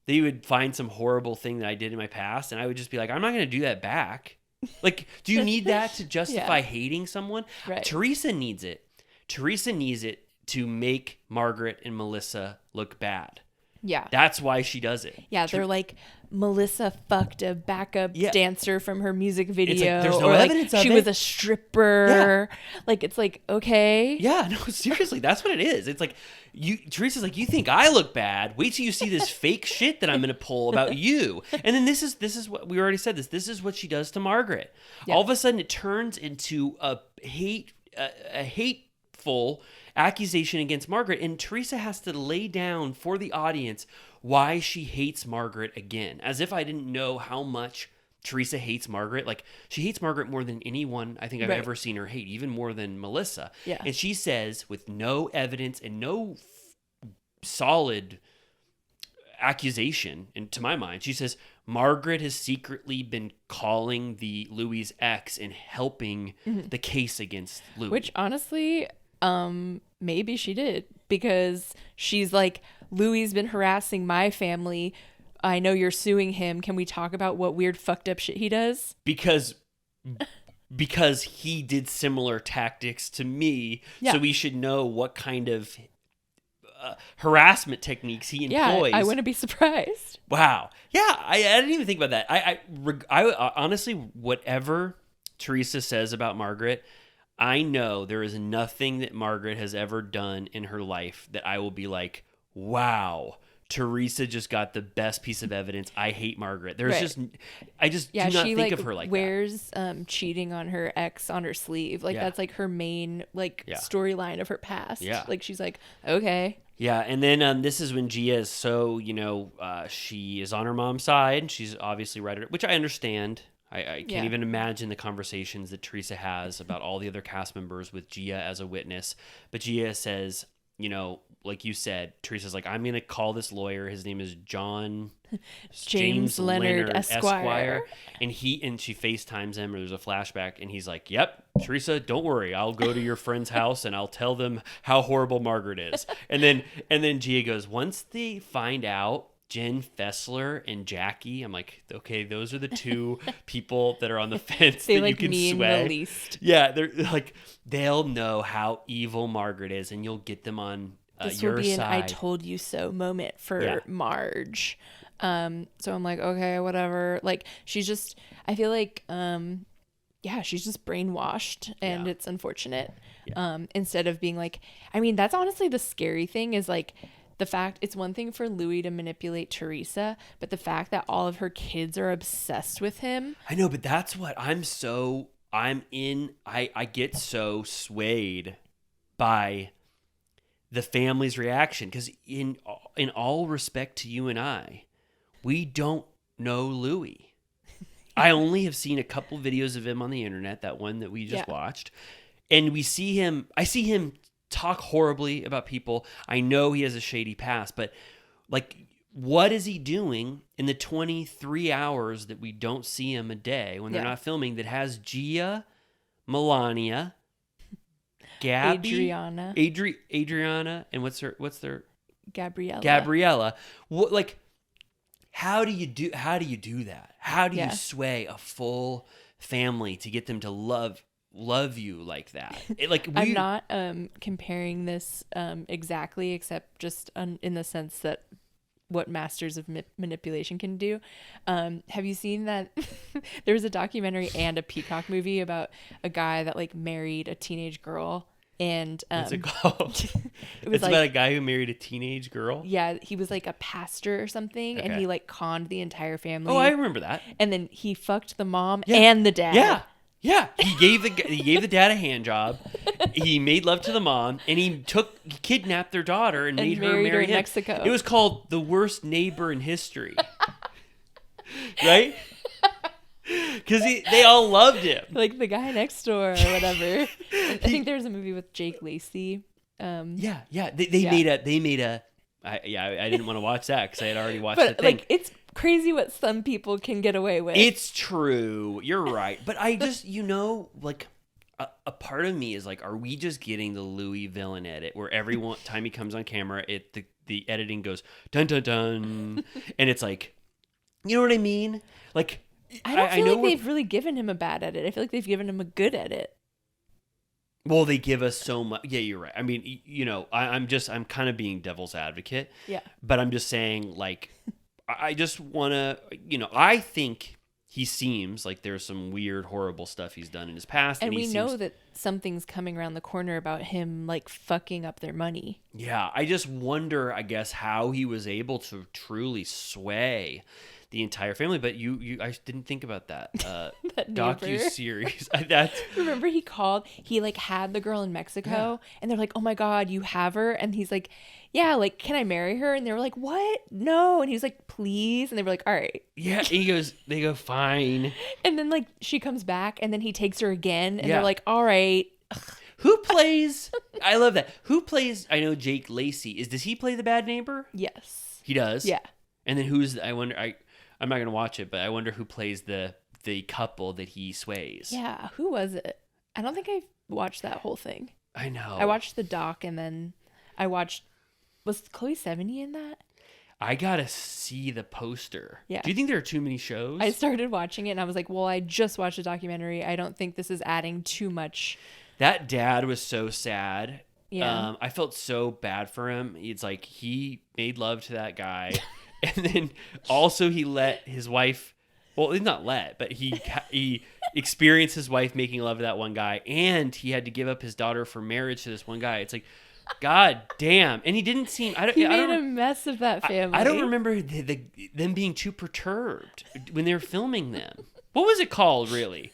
they would find some horrible thing that I did in my past, and I would just be like, I'm not going to do that back. Like, do you need that to justify hating someone? Right. Teresa needs it. Teresa needs it to make Margaret and Melissa look bad. Yeah. That's why she does it. Yeah, they're like, Melissa fucked a backup dancer from her music video. Like, there's no or evidence like of she it. was a stripper. Like, it's like, okay. Yeah, no, seriously, that's what it is. It's like, Teresa's like, you think I look bad? Wait till you see this fake shit that I'm going to pull about you. And then this is what we already said this. This is what she does to Margaret. Yeah. All of a sudden it turns into a hateful accusation against Margaret, and Teresa has to lay down for the audience why she hates Margaret again, as if I didn't know how much Teresa hates Margaret. Like, she hates Margaret more than anyone I think I've ever seen her hate, even more than Melissa. Yeah. And she says, with no evidence and no solid accusation, and to my mind, she says, Margaret has secretly been calling the Louis' ex and helping the case against Louis. Which, honestly, maybe she did, because she's like, Louis been harassing my family. I know you're suing him. Can we talk about what weird fucked up shit he does? Because he did similar tactics to me, so we should know what kind of harassment techniques he employs. Yeah, I wouldn't be surprised. Wow. Yeah, I didn't even think about that. I honestly, whatever Teresa says about Margaret, I know there is nothing that Margaret has ever done in her life that I will be like, wow, Teresa just got the best piece of evidence. I hate Margaret. There's I just do not think of her like wears, cheating on her ex on her sleeve. Like, that's like her main storyline of her past. Yeah. Like, she's like, okay. Yeah, and then this is when Gia is so, she is on her mom's side. She's obviously right, which I understand. I can't even imagine the conversations that Teresa has about all the other cast members with Gia as a witness. But Gia says, like you said, Teresa's like, I'm going to call this lawyer. His name is James Leonard Esquire. And she FaceTimes him, or there's a flashback, and he's like, yep, Teresa, don't worry. I'll go to your friend's house and I'll tell them how horrible Margaret is. And then Gia goes, once they find out Jen Fessler and Jackie, I'm like, okay, those are the two people that are on the fence they that like you can me sway. the least. Yeah, they're like, they'll know how evil Margaret is, and you'll get them on this your will be side. an I told you so moment for Marge. So I'm like, okay, whatever. Like, she's just, I feel like, she's just brainwashed, and it's unfortunate. Yeah. Instead of being like, I mean, that's honestly the scary thing is like, the fact, it's one thing for Louis to manipulate Teresa, but the fact that all of her kids are obsessed with him. I know, but that's what I get so swayed by the family's reaction, because in all respect to you and I, we don't know Louis. I only have seen a couple videos of him on the internet, that one that we just watched. and I see him talk horribly about people. I know he has a shady past, but like, what is he doing in the 23 hours that we don't see him a day when they're not filming that has Gia, Melania, Gabby, Adriana, and what's their Gabriella. What, like, how do you do that? How do you sway a full family to get them to love you like that? I'm not comparing this exactly, except just in the sense that what masters of manipulation can do. Have you seen that there was a documentary and a Peacock movie about a guy that like married a teenage girl, and what's it called? It's like, about a guy who married a teenage girl. Yeah, he was like a pastor or something, and he like conned the entire family. Oh, I remember that. And then he fucked the mom and the dad. Yeah, he gave the dad a hand job. He made love to the mom, and he kidnapped their daughter and made her marry in him. Mexico. It was called The Worst Neighbor in History, right? Because they all loved him, like The Guy Next Door or whatever. I think there was a movie with Jake Lacey. They made a. I didn't want to watch that because I had already watched the thing. Like, it's crazy what some people can get away with. It's true. You're right. But I just, like, a part of me is like, are we just getting the Louis villain edit where every time he comes on camera, the editing goes dun dun dun, and it's like, you know what I mean? Like, I don't feel like they've really given him a bad edit. I feel like they've given him a good edit. Well, they give us so much. Yeah, you're right. I mean, I'm kind of being devil's advocate. Yeah. But I'm just saying, like, I just want to, I think he seems like there's some weird, horrible stuff he's done in his past. And we know that something's coming around the corner about him, like, fucking up their money. Yeah. I just wonder, I guess, how he was able to truly sway the entire family. But I didn't think about that. That docu-series. Remember he like had the girl in Mexico, and they're like, oh my God, you have her? And he's like, yeah, like, can I marry her? And they were like, what? No. And he was like, please. And they were like, all right. Yeah. And they go, fine. And then like she comes back, and then he takes her again, and they're like, all right. Who plays? I love that. Who plays? I know Jake Lacey. Does he play the bad neighbor? Yes. He does? Yeah. And then I wonder, I'm not going to watch it, but I wonder who plays the couple that he sways. Yeah. Who was it? I don't think I watched that whole thing. I know. I watched the doc, and then was Chloe Sevigny in that? I got to see the poster. Yeah. Do you think there are too many shows? I started watching it, and I was like, well, I just watched a documentary. I don't think this is adding too much. That dad was so sad. Yeah. I felt so bad for him. It's like he made love to that guy. And then also he let his wife, well, not let, but he experienced his wife making love to that one guy, and he had to give up his daughter for marriage to this one guy. It's like, God damn. And he didn't seem, he made a mess of that family. I don't remember them being too perturbed when they were filming them. What was it called, really?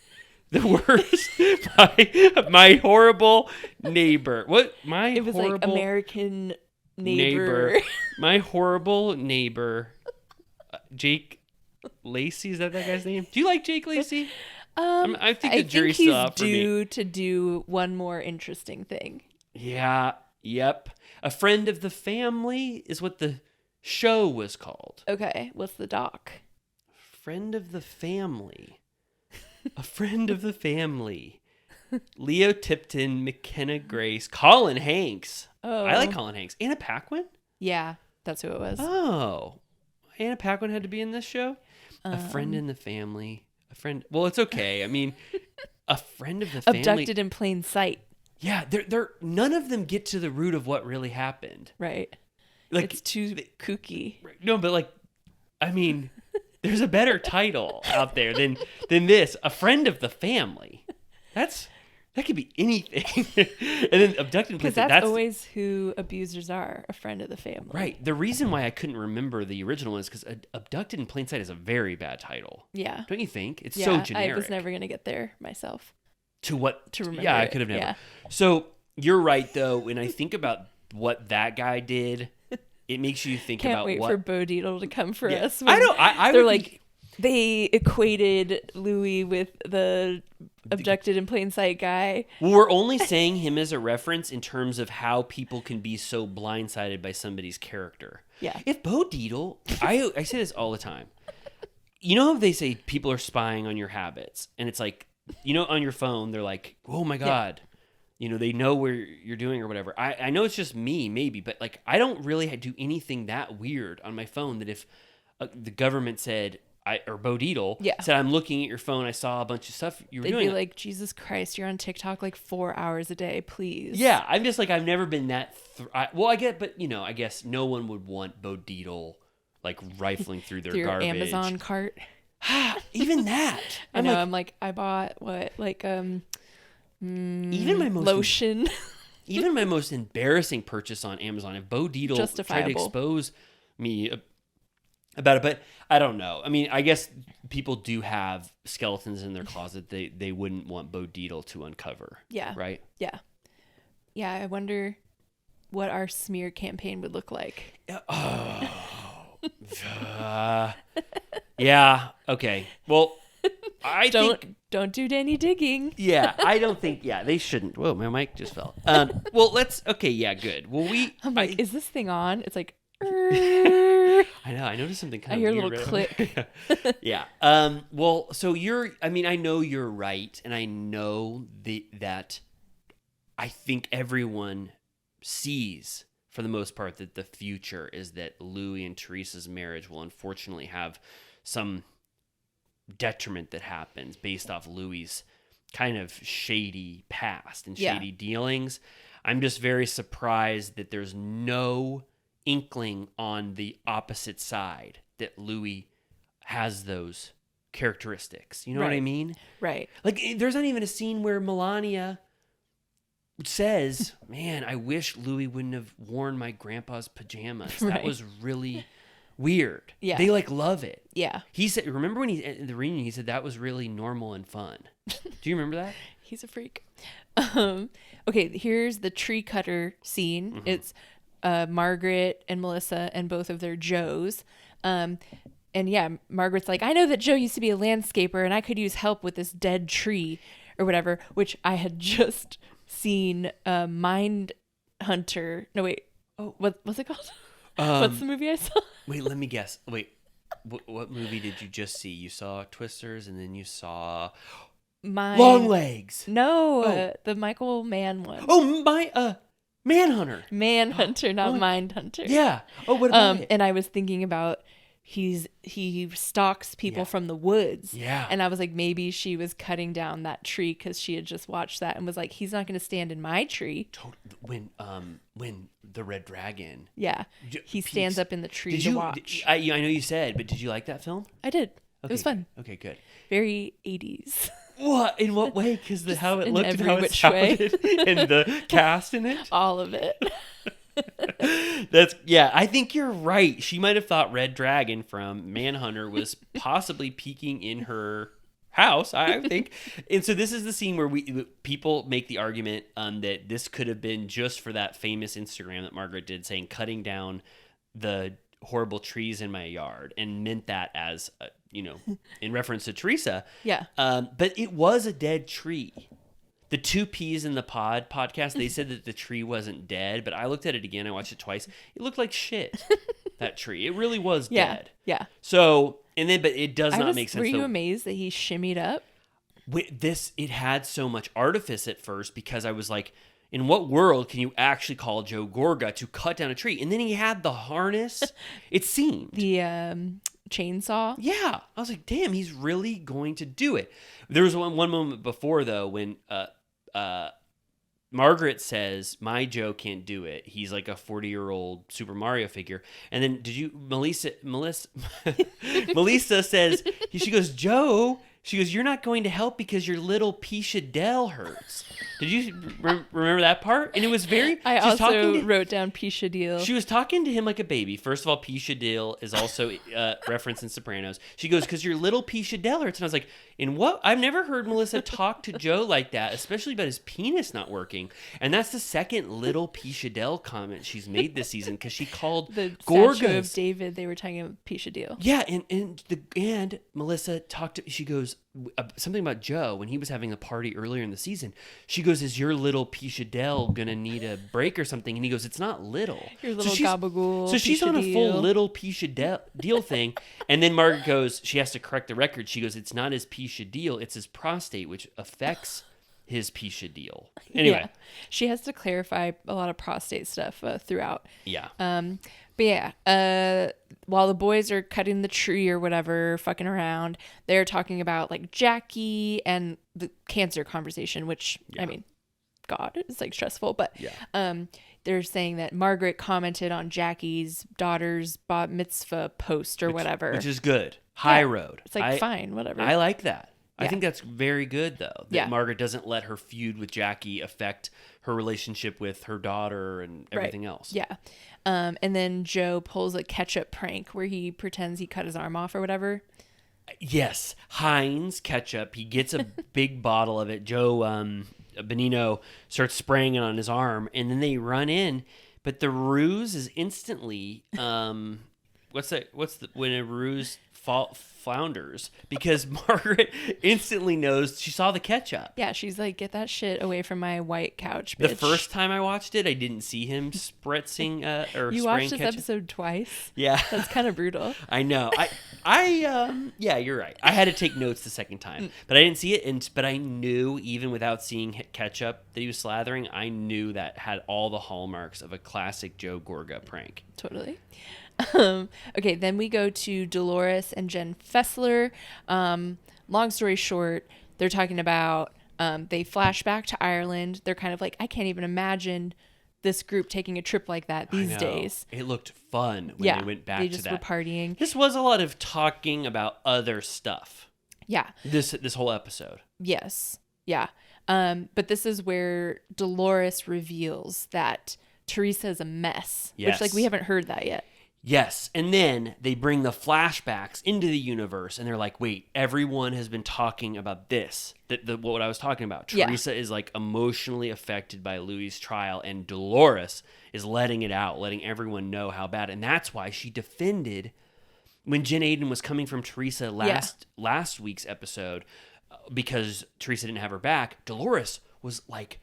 The worst, my horrible neighbor. It was like American Neighbor. My horrible neighbor, Jake Lacey. Is that guy's name? Do you like Jake Lacey? I think the jury's still out for me. He's due to do one more interesting thing. Yeah. Yep. A Friend of the Family is what the show was called. Okay. What's the doc? Friend of the Family. A Friend of the Family. Leo Tipton, McKenna Grace, Colin Hanks. Oh. I like Colin Hanks. Anna Paquin? Yeah, that's who it was. Oh. Anna Paquin had to be in this show? A Friend in the Family. A friend. Well, it's okay. I mean, A Friend of the Family. Abducted in Plain Sight. Yeah, they're none of them get to the root of what really happened. Right. Like, it's too kooky. No, but like, I mean, there's a better title out there than this. A Friend of the Family. That could be anything. And then Abducted in Plain Sight. That's always who abusers are, a friend of the family. Right. The reason why I couldn't remember the original is because Abducted in Plain Sight is a very bad title. Yeah. Don't you think? It's so generic. I was never going to get there myself. To remember. Yeah, I could have never. Yeah. So you're right, though. When I think about what that guy did, it makes you think about what. Can't wait for Bo Dietl to come for us. I know. They're like, they equated Louis with the abducted in plain sight guy. Well, we're only saying him as a reference in terms of how people can be so blindsided by somebody's character. Yeah. If Bo Dietl, I say this all the time. You know how they say people are spying on your habits, and it's like, you know, on your phone, they're like, oh my God, you know, they know where you're doing or whatever. I know it's just me, maybe, but like, I don't really do anything that weird on my phone that if the government said, or Bo Dietl said, I'm looking at your phone, I saw a bunch of stuff you were doing. They'd be like, Jesus Christ, you're on TikTok like 4 hours a day, please. Yeah, I'm just like, I've never been that. Well, I get, but you know, I guess no one would want Bo Dietl like rifling through their Your garbage. Amazon cart. Even that. I know. I bought what, like even my most lotion. Even my most embarrassing purchase on Amazon, if Bo Dietl tried to expose me about it, but I don't know. I mean, I guess people do have skeletons in their closet they wouldn't want Bo Dietl to uncover. Yeah. Right? Yeah. Yeah, I wonder what our smear campaign would look like. Yeah. Okay. Well, I don't do any digging. Yeah, I don't think. Yeah, they shouldn't. Whoa, my mic just fell. Well, let's. Okay, yeah, good. Well, I'm like, is this thing on? It's like. I know. I noticed something kind of. I hear weird a little click. Yeah. Well, so you're. I mean, I know you're right, and I know that. I think everyone sees, for the most part, that the future is that Louis and Teresa's marriage will unfortunately have some detriment that happens based off Louis's kind of shady past and shady dealings. I'm just very surprised that there's no inkling on the opposite side that Louis has those characteristics. You know what I mean? Right. Like, there's not even a scene where Melania says, man, I wish Louis wouldn't have worn my grandpa's pajamas. That was really weird. Yeah. They like love it. Yeah. He said, remember when at the reunion, he said that was really normal and fun. Do you remember that? He's a freak. Okay, here's the tree cutter scene. Mm-hmm. It's Margaret and Melissa and both of their Joes. And yeah, Margaret's like, I know that Joe used to be a landscaper and I could use help with this dead tree or whatever, which I had just seen Mind Hunter. No, wait. Oh, what's it called? What's the movie I saw? Wait, let me guess. Wait, what movie did you just see? You saw Twisters, and then you saw Long Legs. No, the Michael Mann one. Oh, my Manhunter. Manhunter, not Mind Hunter. Yeah. Oh, what about it? And I was thinking about he stalks people from the woods. Yeah. And I was like, maybe she was cutting down that tree because she had just watched that and was like, he's not going to stand in my tree. When the Red Dragon. Yeah. He stands up in the tree to watch. I know you said, but did you like that film? I did. Okay, it was fun. Okay, good. Very 80s. What? In what way? Because how it looked and how it sounded and the cast in it? All of it. I think you're right. She might have thought Red Dragon from Manhunter was possibly peeking in her house, I think. And so this is the scene where people make the argument that this could have been just for that famous Instagram that Margaret did, saying cutting down the horrible trees in my yard, and meant that as in reference to Teresa. Yeah. But it was a dead tree. The Two Peas in the Pod podcast, they said that the tree wasn't dead, but I looked at it again. I watched it twice. It looked like shit, that tree. It really was dead. Yeah. So, but it does not make sense. Were you amazed that he shimmied up? It had so much artifice at first, because I was like, in what world can you actually call Joe Gorga to cut down a tree? And then he had the harness. It seemed. The chainsaw? Yeah. I was like, damn, he's really going to do it. There was one moment before, though, when Margaret says, my Joe can't do it. He's like a 40-year-old Super Mario figure. And then Melissa says, she goes, Joe, she goes, you're not going to help because your little Pisha Dell hurts. Did you remember that part? And it was very. I she's talking also to- wrote down Pisha Deal. She was talking to him like a baby. First of all, Pisha Dale is also referenced in Sopranos. She goes, "Because your little Pisha Dale hurts." And I was like, "In what?" I've never heard Melissa talk to Joe like that, especially about his penis not working. And that's the second little Pisha Dale comment she's made this season because she called The Gorgas. statue of David, they were talking about Pisha Deal. Yeah, and Melissa talked to. She goes something about Joe when he was having a party earlier in the season. She goes, "Is your little Pisha Dale gonna need a break or something?" And he goes, "It's not little." Your little gabagool. So she's Pisha on a full Deal. little Pisha Deal thing, and then Margaret goes, she has to correct the record. She goes, "It's not his Pisha Deal, it's his prostate, which affects his Pisha Deal." Anyway, Yeah. She has to clarify a lot of prostate stuff throughout. yeah. But yeah, while the boys are cutting the tree or whatever, fucking around, they're talking about like Jackie and the cancer conversation, which I mean, God, it's like stressful. But they're saying that Margaret commented on Jackie's daughter's bat mitzvah post or whatever. Which is good. High road. It's like fine, whatever. I like that. I Yeah. think that's very good, though. That Yeah. Margaret doesn't let her feud with Jackie affect her relationship with her daughter and everything else. Yeah. And then Joe pulls a ketchup prank where he pretends he cut his arm off or whatever. Yes, Heinz ketchup. He gets a big bottle of it. Joe Benino starts spraying it on his arm, and then they run in. But the ruse is instantly what's that? When a ruse flounders? Because Margaret instantly knows she saw the ketchup. Yeah, she's like, get that shit away from my white couch, bitch. The first time I watched it, I didn't see him spritzing or You spraying watched this ketchup. episode twice? Yeah. That's kind of brutal. I know. Yeah, you're right. I had to take notes the second time, but I didn't see it. But I knew, even without seeing ketchup that he was slathering, I knew that had all the hallmarks of a classic Joe Gorga prank. Totally. Okay, then we go to Dolores and Jen Fessler. Long story short, they're talking about they flash back to Ireland. They're kind of like, I can't even imagine this group taking a trip like that these I know. days. It looked fun when Yeah, they went back they to just that. were partying. This was a lot of talking about other stuff. Yeah. This whole episode. Yes. Yeah. But this is where Dolores reveals that Teresa is a mess. Yes. Which, like, we haven't heard that yet. Yes, and then they bring the flashbacks into the universe, and they're like, "Wait, everyone has been talking about this. What I was talking about. Yeah. Teresa is like emotionally affected by Louis' trial, and Dolores is letting it out, letting everyone know how bad. And that's why she defended when Jen Aiden was coming from Teresa last week's episode, because Teresa didn't have her back. Dolores was like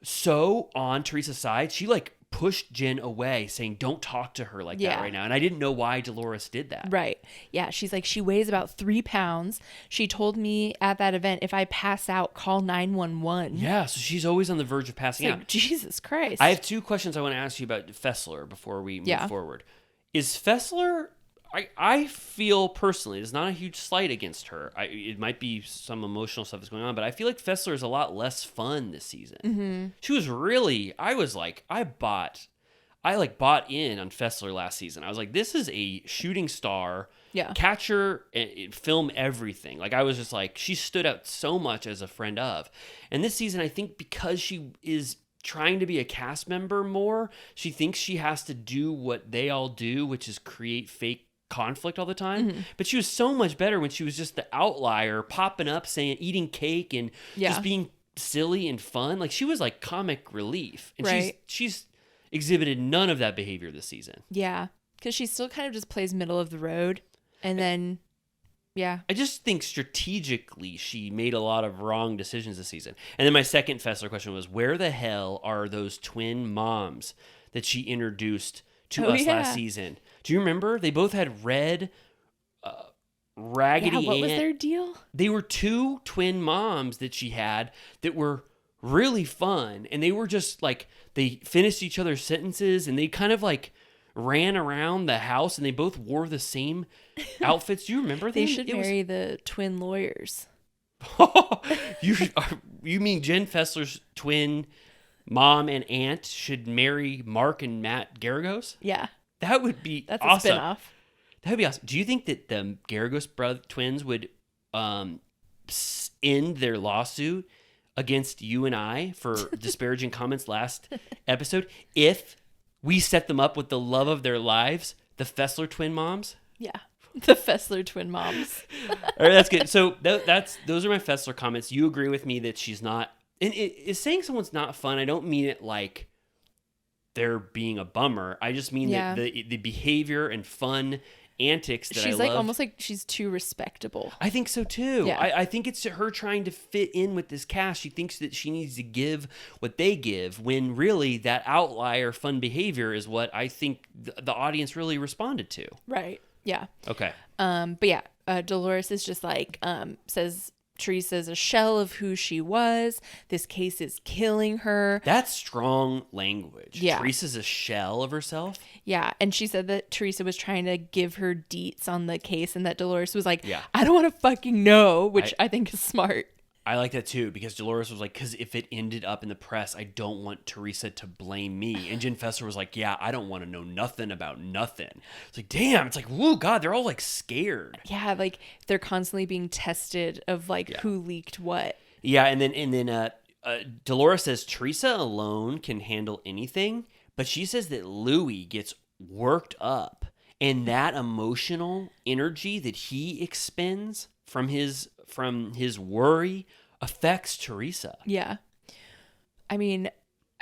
so on Teresa's side. She like pushed Jen away, saying, "Don't talk to her like that right now." And I didn't know why Dolores did that. Right. Yeah. She's like, she weighs about 3 pounds. She told me at that event, if I pass out, call 911. Yeah, so she's always on the verge of passing It's out. like, Jesus Christ. I have 2 questions I want to ask you about Fessler before we move forward. Is Fessler... I feel personally, it's not a huge slight against her. It might be some emotional stuff that's going on, but I feel like Fessler is a lot less fun this season. Mm-hmm. She was really, I bought in on Fessler last season. I was like, this is a shooting star. Yeah. Catcher, film everything. Like, I was just like, she stood out so much as a friend of. And this season, I think because she is trying to be a cast member more, she thinks she has to do what they all do, which is create fake conflict all the time. Mm-hmm. But she was so much better when she was just the outlier, popping up, saying, eating cake and just being silly and fun. Like, she was like comic relief. And Right. she's exhibited none of that behavior this season. Yeah. Because she still kind of just plays middle of the road. And then, yeah. I just think strategically she made a lot of wrong decisions this season. And then my second Fessler question was, where the hell are those twin moms that she introduced to us last season? Do you remember? They both had red, raggedy Yeah, what was aunt. their deal? They were 2 twin moms that she had that were really fun. And they were just like, they finished each other's sentences, and they kind of like ran around the house, and they both wore the same outfits. Do you remember them? They should marry the twin lawyers. You mean Jen Fessler's twin mom and aunt should marry Mark and Matt Garagos? Yeah. That would be That's awesome. a spinoff. That would be awesome. Do you think that the Garagos twins would end their lawsuit against you and I for disparaging comments last episode if we set them up with the love of their lives, the Fessler twin moms. Yeah. The Fessler twin moms. All right, that's good. So those are my Fessler comments. You agree with me that she's not, and is saying someone's not fun. I don't mean it like they're being a bummer. I just mean that the behavior and fun antics that She's I like love. almost like she's too respectable. I think so too. Yeah. I think it's her trying to fit in with this cast. She thinks that she needs to give what they give when really that outlier fun behavior is what I think the audience really responded to. Right. Yeah. Okay. But yeah, Dolores is just like, says Teresa's a shell of who she was. This case is killing her. That's strong language. Yeah. Teresa's a shell of herself. Yeah. And she said that Teresa was trying to give her deets on the case and that Dolores was like, Yeah. I don't want to fucking know, which I think is smart. I like that too, because Dolores was like, because if it ended up in the press, I don't want Teresa to blame me. And Jen Fessler was like, yeah, I don't want to know nothing about nothing. It's like, damn, it's like, whoa, God, they're all like scared. Yeah. Like they're constantly being tested of like who leaked what. Yeah. And then Dolores says Teresa alone can handle anything, but she says that Louis gets worked up, and that emotional energy that he expends from his worry affects Teresa. Yeah. I mean,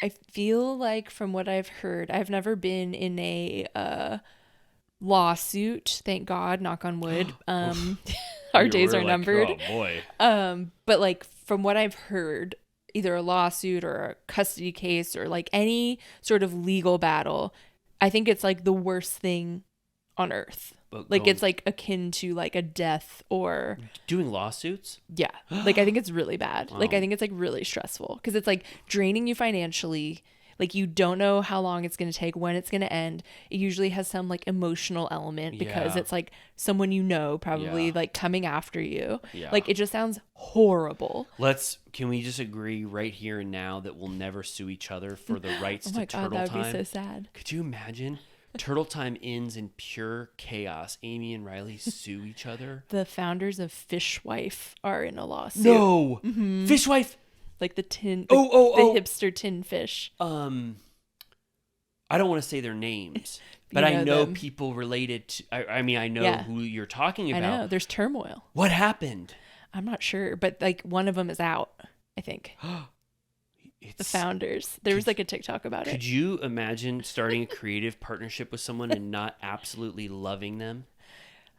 I feel like from what I've heard, I've never been in a lawsuit, thank God, knock on wood. Our days are numbered. Oh boy. But like from what I've heard, either a lawsuit or a custody case or like any sort of legal battle, I think it's like the worst thing on earth. Like it's like akin to like a death or doing lawsuits. Yeah. Like I think it's really bad. Like I think it's like really stressful because it's like draining you financially. Like you don't know how long it's going to take, when it's going to end. It usually has some like emotional element because Yeah. it's like someone you know probably Yeah. like coming after you. Yeah. Like it just sounds horrible. Can we just agree right here and now that we'll never sue each other for the rights Oh to my God, Turtle that would Time? be so sad. Could you imagine? Turtle Time ends in pure chaos. Amy and Riley sue each other. The founders of Fishwife are in a lawsuit. No, Fishwife. Like the tin. Oh. The hipster tin fish. I don't want to say their names, but You I know know them. people related to. I mean, I know Yeah. who you're talking I about. know. There's turmoil. What happened? I'm not sure, but like one of them is out, I think. The founders. There was like a TikTok about Could it. you imagine starting a creative partnership with someone and not absolutely loving them?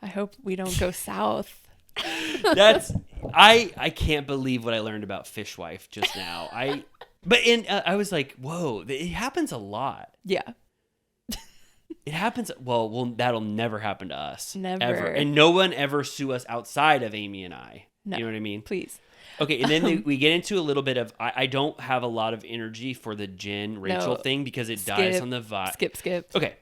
I hope we don't go south. That's I can't believe what I learned about Fishwife just now. I was like, whoa, it happens a lot. Yeah. It happens. Well, that'll never happen to us. Never. Ever. And no one ever sue us outside of Amy and I. No. You know what I mean? Please. Okay, and then we get into a little bit of I don't have a lot of energy for the Jen Rachel No. thing because it dies Skip. on the vibe. Skip. Okay.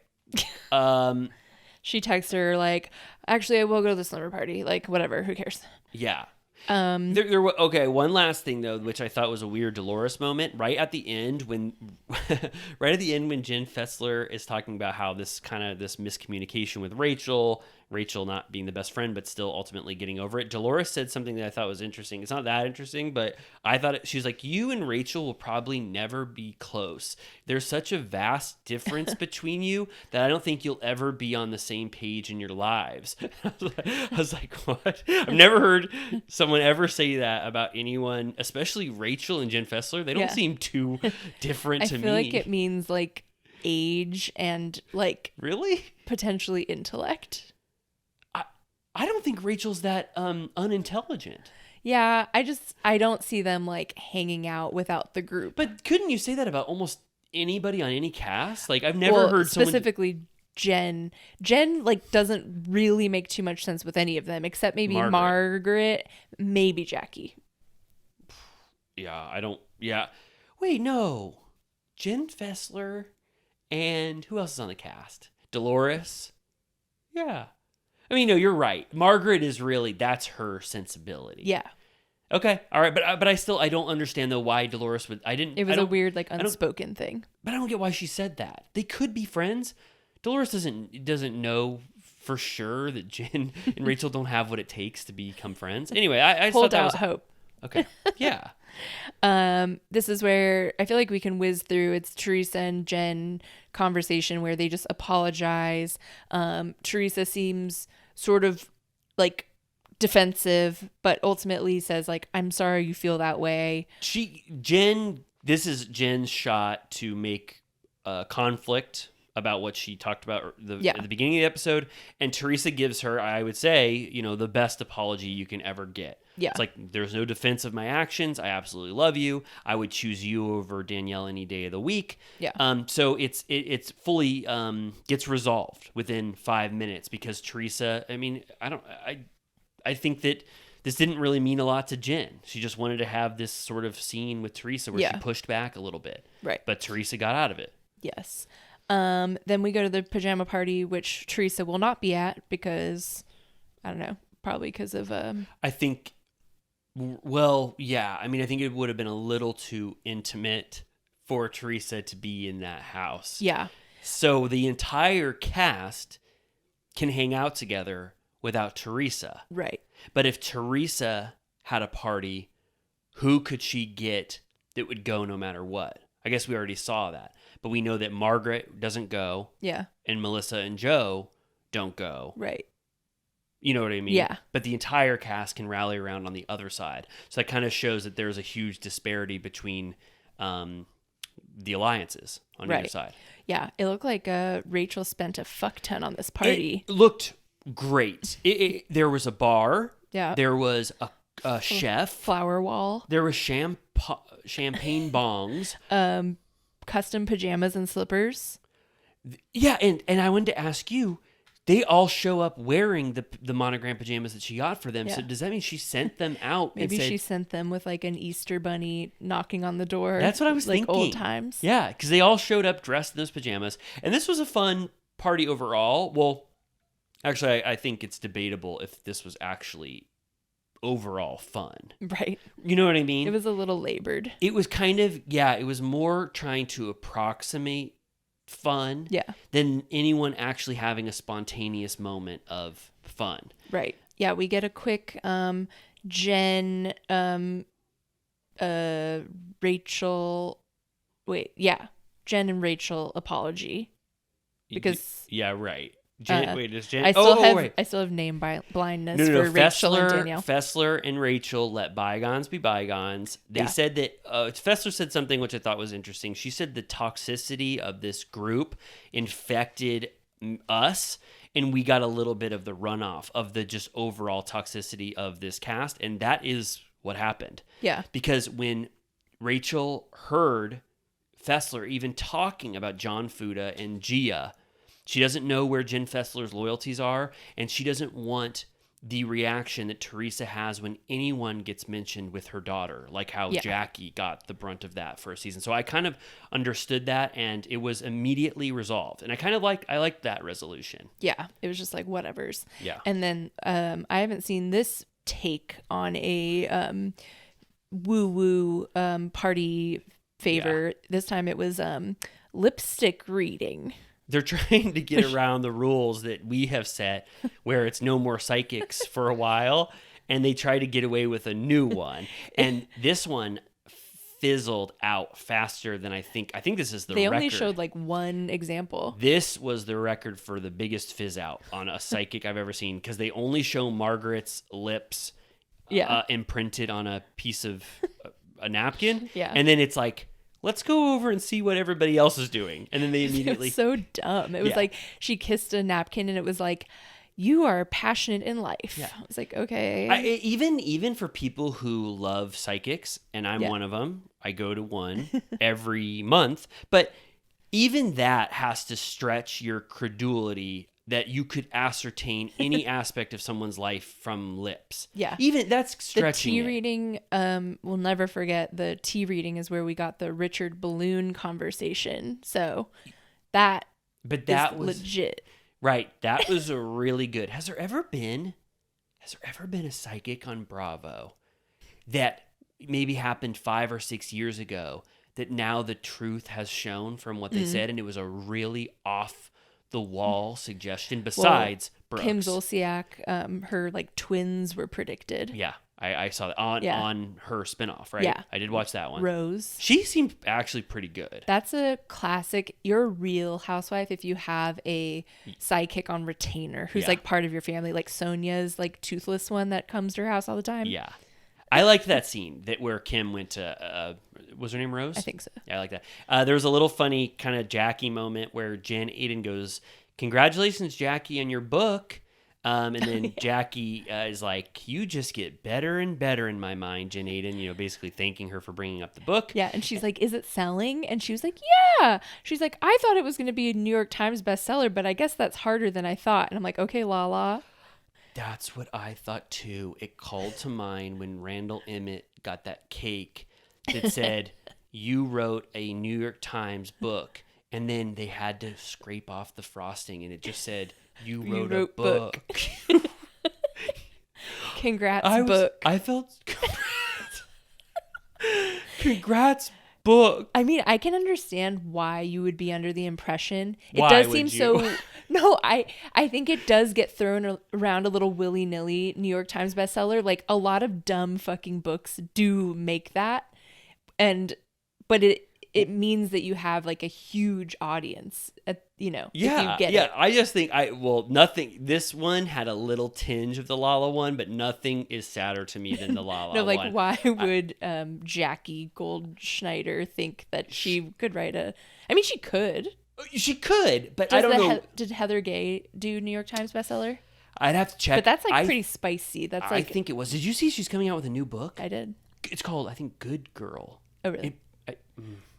She texts her like, actually, I will go to the slumber party. Like, whatever. Who cares? Yeah. Okay, one last thing though, which I thought was a weird Dolores moment. Right at the end when Jen Fessler is talking about how this miscommunication with Rachel not being the best friend, but still ultimately getting over it. Dolores said something that I thought was interesting. It's not that interesting, but I thought she's like, you and Rachel will probably never be close. There's such a vast difference between you that I don't think you'll ever be on the same page in your lives. I was like, what? I've never heard someone ever say that about anyone, especially Rachel and Jen Fessler. They don't Yeah. seem too different I to me. feel like it means like age and like Really? potentially intellect. I don't think Rachel's that unintelligent. Yeah, I don't see them like hanging out without the group. But couldn't you say that about almost anybody on any cast? Like I've never heard someone specifically Jen. Jen like doesn't really make too much sense with any of them except maybe Margaret, maybe Jackie. Yeah, I don't. Yeah. Wait, no. Jen Fessler and who else is on the cast? Dolores. Yeah. I mean, no, you're right. Margaret is really, that's her sensibility. Yeah. Okay. All right. But I don't understand though why Dolores would, It was a weird like unspoken thing. But I don't get why she said that. They could be friends. Dolores doesn't know for sure that Jen and Rachel don't have what it takes to become friends. Anyway, I just Hold thought that out was hope. okay. Yeah. This is where I feel like we can whiz through. It's Teresa and Jen conversation where they just apologize. Teresa seems sort of like defensive, but ultimately says like, I'm sorry you feel that way. This is Jen's shot to make conflict about what she talked about at the beginning of the episode. And Teresa gives her, I would say, the best apology you can ever get. Yeah. It's like, there's no defense of my actions. I absolutely love you. I would choose you over Danielle any day of the week. Yeah. So it's fully gets resolved within 5 minutes because Teresa, I think that this didn't really mean a lot to Jen. She just wanted to have this sort of scene with Teresa where she pushed back a little bit. Right. But Teresa got out of it. Yes. Then we go to the pajama party, which Teresa will not be at because, I don't know, probably because of... I think, I think it would have been a little too intimate for Teresa to be in that house. Yeah. So the entire cast can hang out together without Teresa. Right. But if Teresa had a party, who could she get that would go no matter what? I guess we already saw that. But we know that Margaret doesn't go. Yeah. And Melissa and Joe don't go. Right. You know what I mean? Yeah. But the entire cast can rally around on the other side. So that kind of shows that there's a huge disparity between the alliances on either side. Yeah. It looked like Rachel spent a fuck ton on this party. It looked great. There was a bar. Yeah. There was a chef. Flower wall. There was champagne bongs. Custom pajamas and slippers. Yeah, and I wanted to ask you, they all show up wearing the monogram pajamas that she got for them. Yeah. So does that mean she sent them out? Maybe and said, she sent them with like an Easter bunny knocking on the door. That's what I was like thinking. Old times. Yeah, because they all showed up dressed in those pajamas. And this was a fun party overall. Well, actually, I think it's debatable if this was actually overall fun. Right. You know what I mean? It was a little labored. It was kind of, it was more trying to approximate fun than anyone actually having a spontaneous moment of fun. Right. Yeah, we get a quick Jen, Rachel, Jen and Rachel apology. Because right. Jen, is Jen? I still have name blindness for Rachel and Danielle. Fessler and Rachel let bygones be bygones. They said that Fessler said something which I thought was interesting. She said the toxicity of this group infected us, and we got a little bit of the runoff of the just overall toxicity of this cast, and that is what happened. Yeah. Because when Rachel heard Fessler even talking about John Fuda and Gia, she doesn't know where Jen Fessler's loyalties are, and she doesn't want the reaction that Teresa has when anyone gets mentioned with her daughter, like how Jackie got the brunt of that for a season. So I kind of understood that, and it was immediately resolved. And I liked that resolution. Yeah, it was just like whatevers. Yeah. And then I haven't seen this take on a woo-woo party favor. Yeah. This time it was lipstick reading. They're trying to get around the rules that we have set where it's no more psychics for a while, and they try to get away with a new one. And this one fizzled out faster than I think this is the record. They only showed like one example. This was the record for the biggest fizz out on a psychic I've ever seen, because they only show Margaret's lips imprinted on a piece of a napkin. Yeah. And then it's like, let's go over and see what everybody else is doing. And then they immediately... It was so dumb. It was like she kissed a napkin and it was like, you are passionate in life. Yeah. I was like, okay. Even for people who love psychics, and I'm one of them, I go to one every month, but even that has to stretch your credulity that you could ascertain any aspect of someone's life from lips. Yeah. Even that's stretching the tea reading, we'll never forget the tea reading is where we got the Richard Balloon conversation. So that was legit. Right. That was a really good. Has there ever been a psychic on Bravo that maybe happened 5 or 6 years ago that now the truth has shown from what they said, and it was a really off the wall suggestion besides Brooks? Kim Zolciak, her like twins were predicted. Yeah. I saw that on her spinoff, right? Yeah. I did watch that one. Rose. She seemed actually pretty good. That's a classic. You're a real housewife if you have a sidekick on retainer who's Yeah. like part of your family, like Sonia's like toothless one that comes to her house all the time. Yeah. I liked that scene where Kim went to, was her name Rose? I think so. Yeah, I like that. There was a little funny kind of Jackie moment where Jen Aiden goes, "Congratulations, Jackie, on your book." And then Jackie is like, "You just get better and better in my mind, Jen Aiden," basically thanking her for bringing up the book. Yeah, and she's like, "Is it selling?" And she was like, "Yeah." She's like, "I thought it was going to be a New York Times bestseller, but I guess that's harder than I thought." And I'm like, "Okay, Lala." That's what I thought too. It called to mind when Randall Emmett got that cake that said, "You wrote a New York Times book," and then they had to scrape off the frosting, and it just said, "You wrote a book." Congrats, book. I felt congrats, book. I mean, I can understand why you would be under the impression. It Why does would seem you? so. No, I think it does get thrown around a little willy-nilly. New York Times bestseller. Like a lot of dumb fucking books do make that, but it means that you have like a huge audience. Yeah, if you get yeah. it. I just think nothing. This one had a little tinge of the Lala one, but nothing is sadder to me than the Lala No, like one. why would Jackie Goldschneider think that she could write a? I mean, she could. She could, but I don't know. Did Heather Gay do New York Times bestseller? I'd have to check. But that's like pretty spicy. That's I like think it was. Did you see she's coming out with a new book? I did. It's called, I think, Good Girl. Oh really?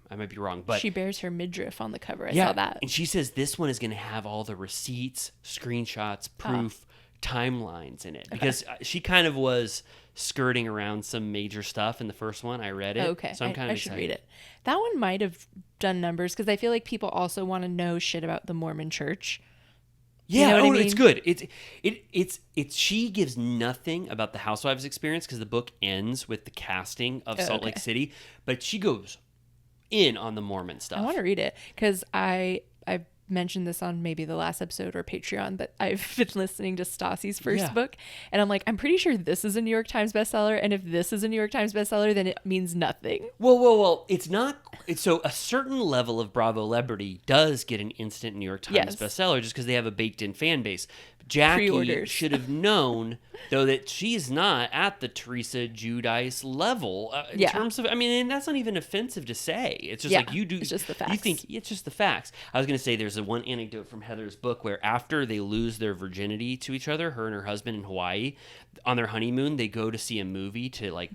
I might be wrong, but She bears her midriff on the cover. I yeah, saw that. and she says this one is going to have all the receipts, screenshots, proof, timelines in it because she kind of was skirting around some major stuff in the first one. I read it, Okay, so I'm kind I of should excited. read it. That one might have done numbers because I feel like people also want to know shit about the Mormon Church. Yeah, You know what I it's mean? good. It's she gives nothing about the Housewives experience because the book ends with the casting of Salt Lake City, but she goes in on the Mormon stuff. I want to read it because I mentioned this on maybe the last episode or Patreon, but I've been listening to Stassi's first book, and I'm like, I'm pretty sure this is a New York Times bestseller, and if this is a New York Times bestseller, then it means nothing. Well, it's not. So a certain level of Bravo celebrity does get an instant New York Times bestseller just because they have a baked-in fan base. Jackie Pre-orders. should have known, though, that she's not at the Teresa Guidice level in terms of. I mean, and that's not even offensive to say. It's just like you do. It's just the You facts. think it's just the facts. I was going to say there's a one anecdote from Heather's book where after they lose their virginity to each other, her and her husband in Hawaii, on their honeymoon, they go to see a movie to like.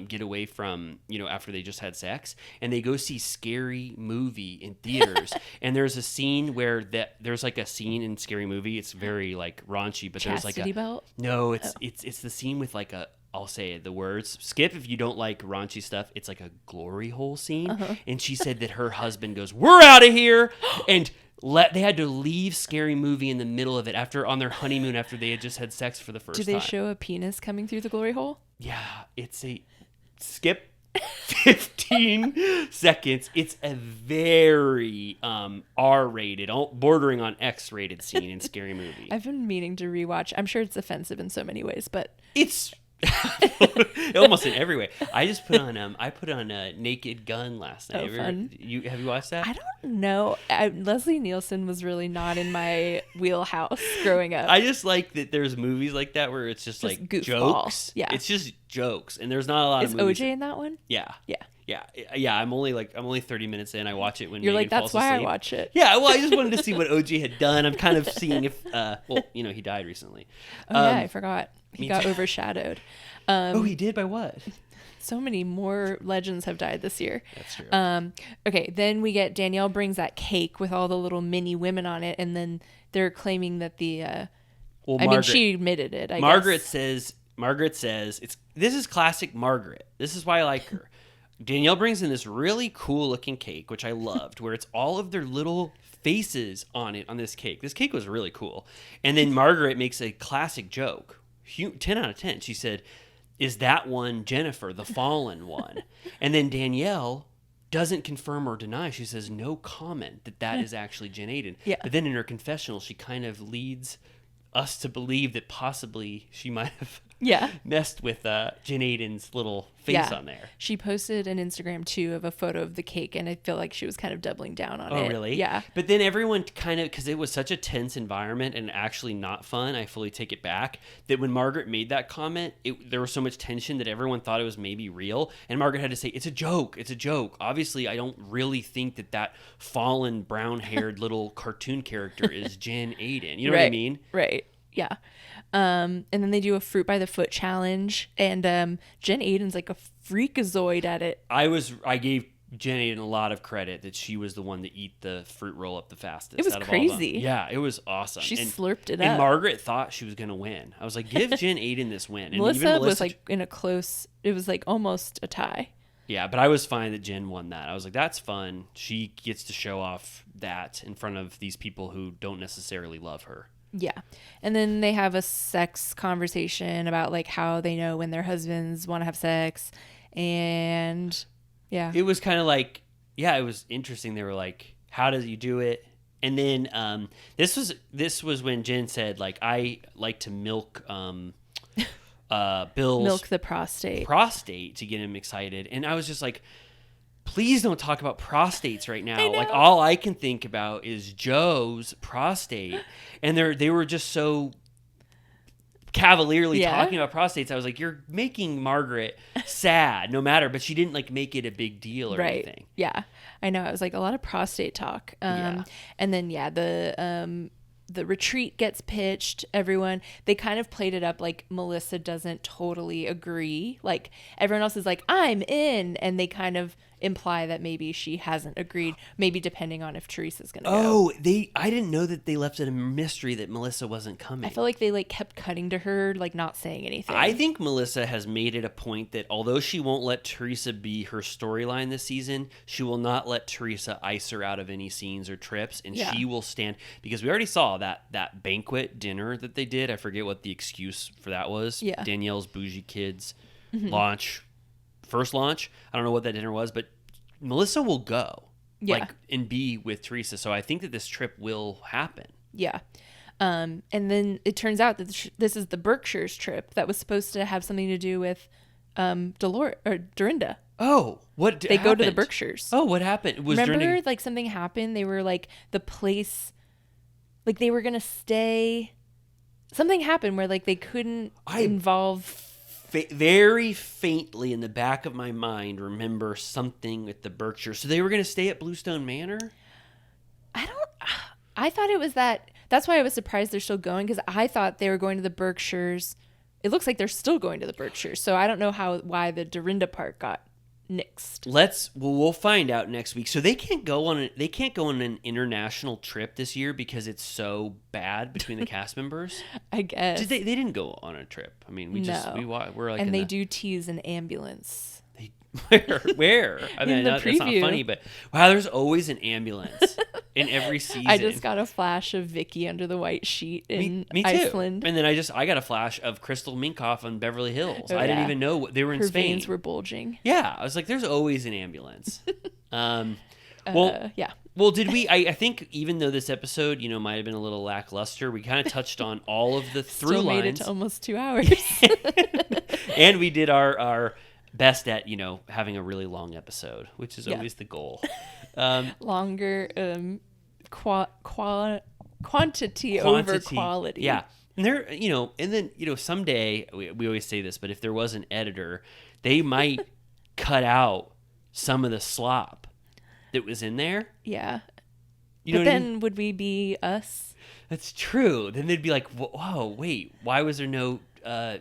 Get away from, after they just had sex, and they go see Scary Movie in theaters. And there's a scene where there's like a scene in Scary Movie. It's very like raunchy, but there's like Chastity belt? no, it's the scene with like I'll say it, the words. Skip if you don't like raunchy stuff. It's like a glory hole scene. And she said that her husband goes, "We're out of here," and they had to leave Scary Movie in the middle of it on their honeymoon after they had just had sex for the first Do time. they show a penis coming through the glory hole? Yeah, it's a skip 15 seconds. It's a very R-rated, bordering on X-rated scene in Scary Movie. I've been meaning to rewatch. I'm sure it's offensive in so many ways, but It's almost in every way. I just put on Naked Gun last night. Oh, fun. Have you watched that? I don't know. Leslie Nielsen was really not in my wheelhouse growing up. I just like that there's movies like that where it's just like goofball. jokes. Yeah. It's just jokes, and there's not a lot Is of movies. OJ in that one? Yeah. Yeah. Yeah. I'm only 30 minutes in. I watch it when You're Megan like, that's falls why I asleep. watch it. Yeah, well, I just wanted to see what OJ had done. I'm kind of seeing if, he died recently. Oh, yeah, I forgot. He me got too. overshadowed. He did by what? So many more legends have died this year. That's true. Okay, then we get Danielle brings that cake with all the little mini women on it, and then they're claiming that she admitted it. Margaret guess. says this is classic Margaret. This is why I like her. Danielle brings in this really cool looking cake, which I loved, where it's all of their little faces on it on this cake. This cake was really cool. And then Margaret makes a classic joke. 10 out of 10. She said, "Is that one Jennifer, the fallen one?" And then Danielle doesn't confirm or deny. She says no comment that is actually Jen Aiden. Yeah. But then in her confessional, she kind of leads us to believe that possibly she might have Yeah. messed with Jen Aiden's little face on there. She posted an Instagram too of a photo of the cake, and I feel like she was kind of doubling down on it. Oh, really? Yeah. But then everyone kind of, because it was such a tense environment and actually not fun, I fully take it back, that when Margaret made that comment, there was so much tension that everyone thought it was maybe real. And Margaret had to say, it's a joke. It's a joke. Obviously, I don't really think that fallen brown-haired little cartoon character is Jen Aiden. You know what I mean? Right. Yeah. And then they do a fruit by the foot challenge, and Jen Aiden's like a freakazoid at it. I gave Jen Aiden a lot of credit that she was the one to eat the fruit roll up the fastest. It was out of all of them. crazy. Yeah, it was awesome. She slurped it And up. Margaret thought she was going to win. I was like, give Jen Aiden this win. And Melissa was like in a close, it was like almost a tie. Yeah, but I was fine that Jen won that. I was like, that's fun. She gets to show off that in front of these people who don't necessarily love her. Yeah. And then they have a sex conversation about like how they know when their husbands want to have sex. And yeah. It was kind of like, yeah, it was interesting. They were like, how does you do it? And then this was when Jen said, like, I like to milk Bill's milk the prostate to get him excited. And I was just like, please don't talk about prostates right now. I know. Like, all I can think about is Joe's prostate. And they were just so cavalierly talking about prostates. I was like, you're making Margaret sad no matter, but she didn't like make it a big deal or anything. Yeah. I know. It was like a lot of prostate talk. And then, the retreat gets pitched. They kind of played it up like Melissa doesn't totally agree. Like everyone else is like, I'm in. And they kind of imply that maybe she hasn't agreed, maybe depending on if Teresa's going to go. I didn't know that they left it a mystery that Melissa wasn't coming. I feel like they like kept cutting to her, like not saying anything. I think Melissa has made it a point that although she won't let Teresa be her storyline this season, she will not let Teresa ice her out of any scenes or trips, and she will stand, because we already saw that banquet dinner that they did. I forget what the excuse for that was. Yeah. Danielle's Bougie Kids first launch. I don't know what that dinner was, but Melissa will go and be with Teresa. So I think that this trip will happen. Yeah. And then it turns out that this is the Berkshires trip that was supposed to have something to do with Dorinda. Oh, what They go to the Berkshires. Oh, what happened? Remember, like something happened. They were like the place, like they were gonna stay. Something happened where like they couldn't involve. Very faintly in the back of my mind, remember something with the Berkshires. So they were going to stay at Bluestone Manor? I thought it was that. That's why I was surprised they're still going, because I thought they were going to the Berkshires. It looks like they're still going to the Berkshires. So I don't know why the Dorinda part got nixed. We'll find out next week. So they can't go on an international trip this year because it's so bad between the cast members. I guess They didn't go on a trip. I mean, we're like, and they do tease an ambulance. Where? I mean, the that's not preview. funny, but wow, there's always an ambulance in every season. I just got a flash of Vicky under the white sheet in me too. Iceland. And then I got a flash of Crystal Minkoff on Beverly Hills. Oh, I didn't even know they were in Her Spain. veins were bulging. Yeah, I was like, there's always an ambulance. Yeah. Well, did we? I think even though this episode, might have been a little lackluster, we kind of touched on all of the through Still lines. made it to almost 2 hours. And we did our best at having a really long episode, which is always the goal. Longer quantity over quality. Yeah. And there, and then, someday, we always say this, but if there was an editor, they might cut out some of the slop that was in there. Yeah. You but know what I then mean? would we be us? That's true. Then they'd be like, whoa, wait, why was there no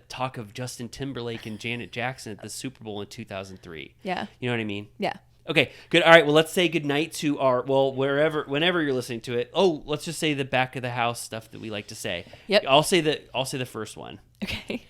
talk of Justin Timberlake and Janet Jackson at the Super Bowl in 2003? Yeah. You know what I mean? Yeah. Okay, good. All right, well, let's say goodnight to whenever you're listening to it. Oh, let's just say the back of the house stuff that we like to say. Yep. I'll say the first one. Okay.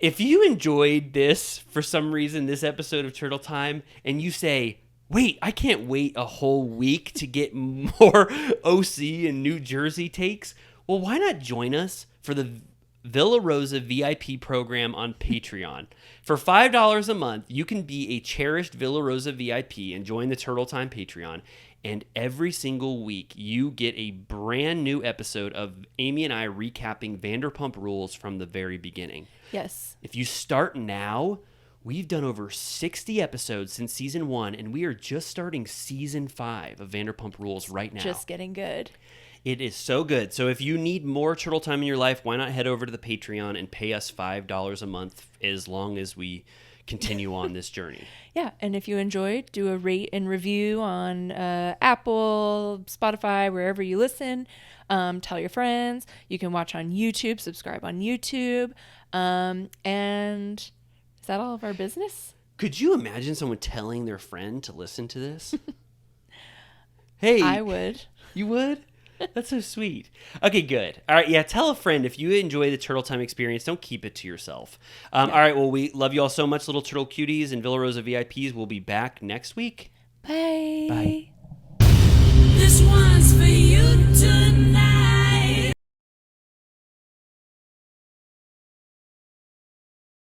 If you enjoyed this for some reason, this episode of Turtle Time, and you say, wait, I can't wait a whole week to get more OC and New Jersey takes, well, why not join us for the Villa Rosa VIP program on Patreon. For $5 a month, you can be a cherished Villa Rosa VIP and join the Turtle Time Patreon. And every single week, you get a brand new episode of Amy and I recapping Vanderpump Rules from the very beginning. Yes. If you start now, we've done over 60 episodes since season 1, and we are just starting season 5 of Vanderpump Rules right now. Just getting good. It is so good. So if you need more Turtle Time in your life, why not head over to the Patreon and pay us $5 a month as long as we continue on this journey. Yeah, and if you enjoyed, do a rate and review on Apple, Spotify, wherever you listen. Tell your friends. You can watch on YouTube, subscribe on YouTube. And is that all of our business? Could you imagine someone telling their friend to listen to this? Hey. I would. You would? That's so sweet. Okay, good. All right, yeah, tell a friend. If you enjoy the Turtle Time experience, don't keep it to yourself. All right, well, we love you all so much, little turtle cuties and Villa Rosa VIPs. We'll be back next week. Bye. Bye.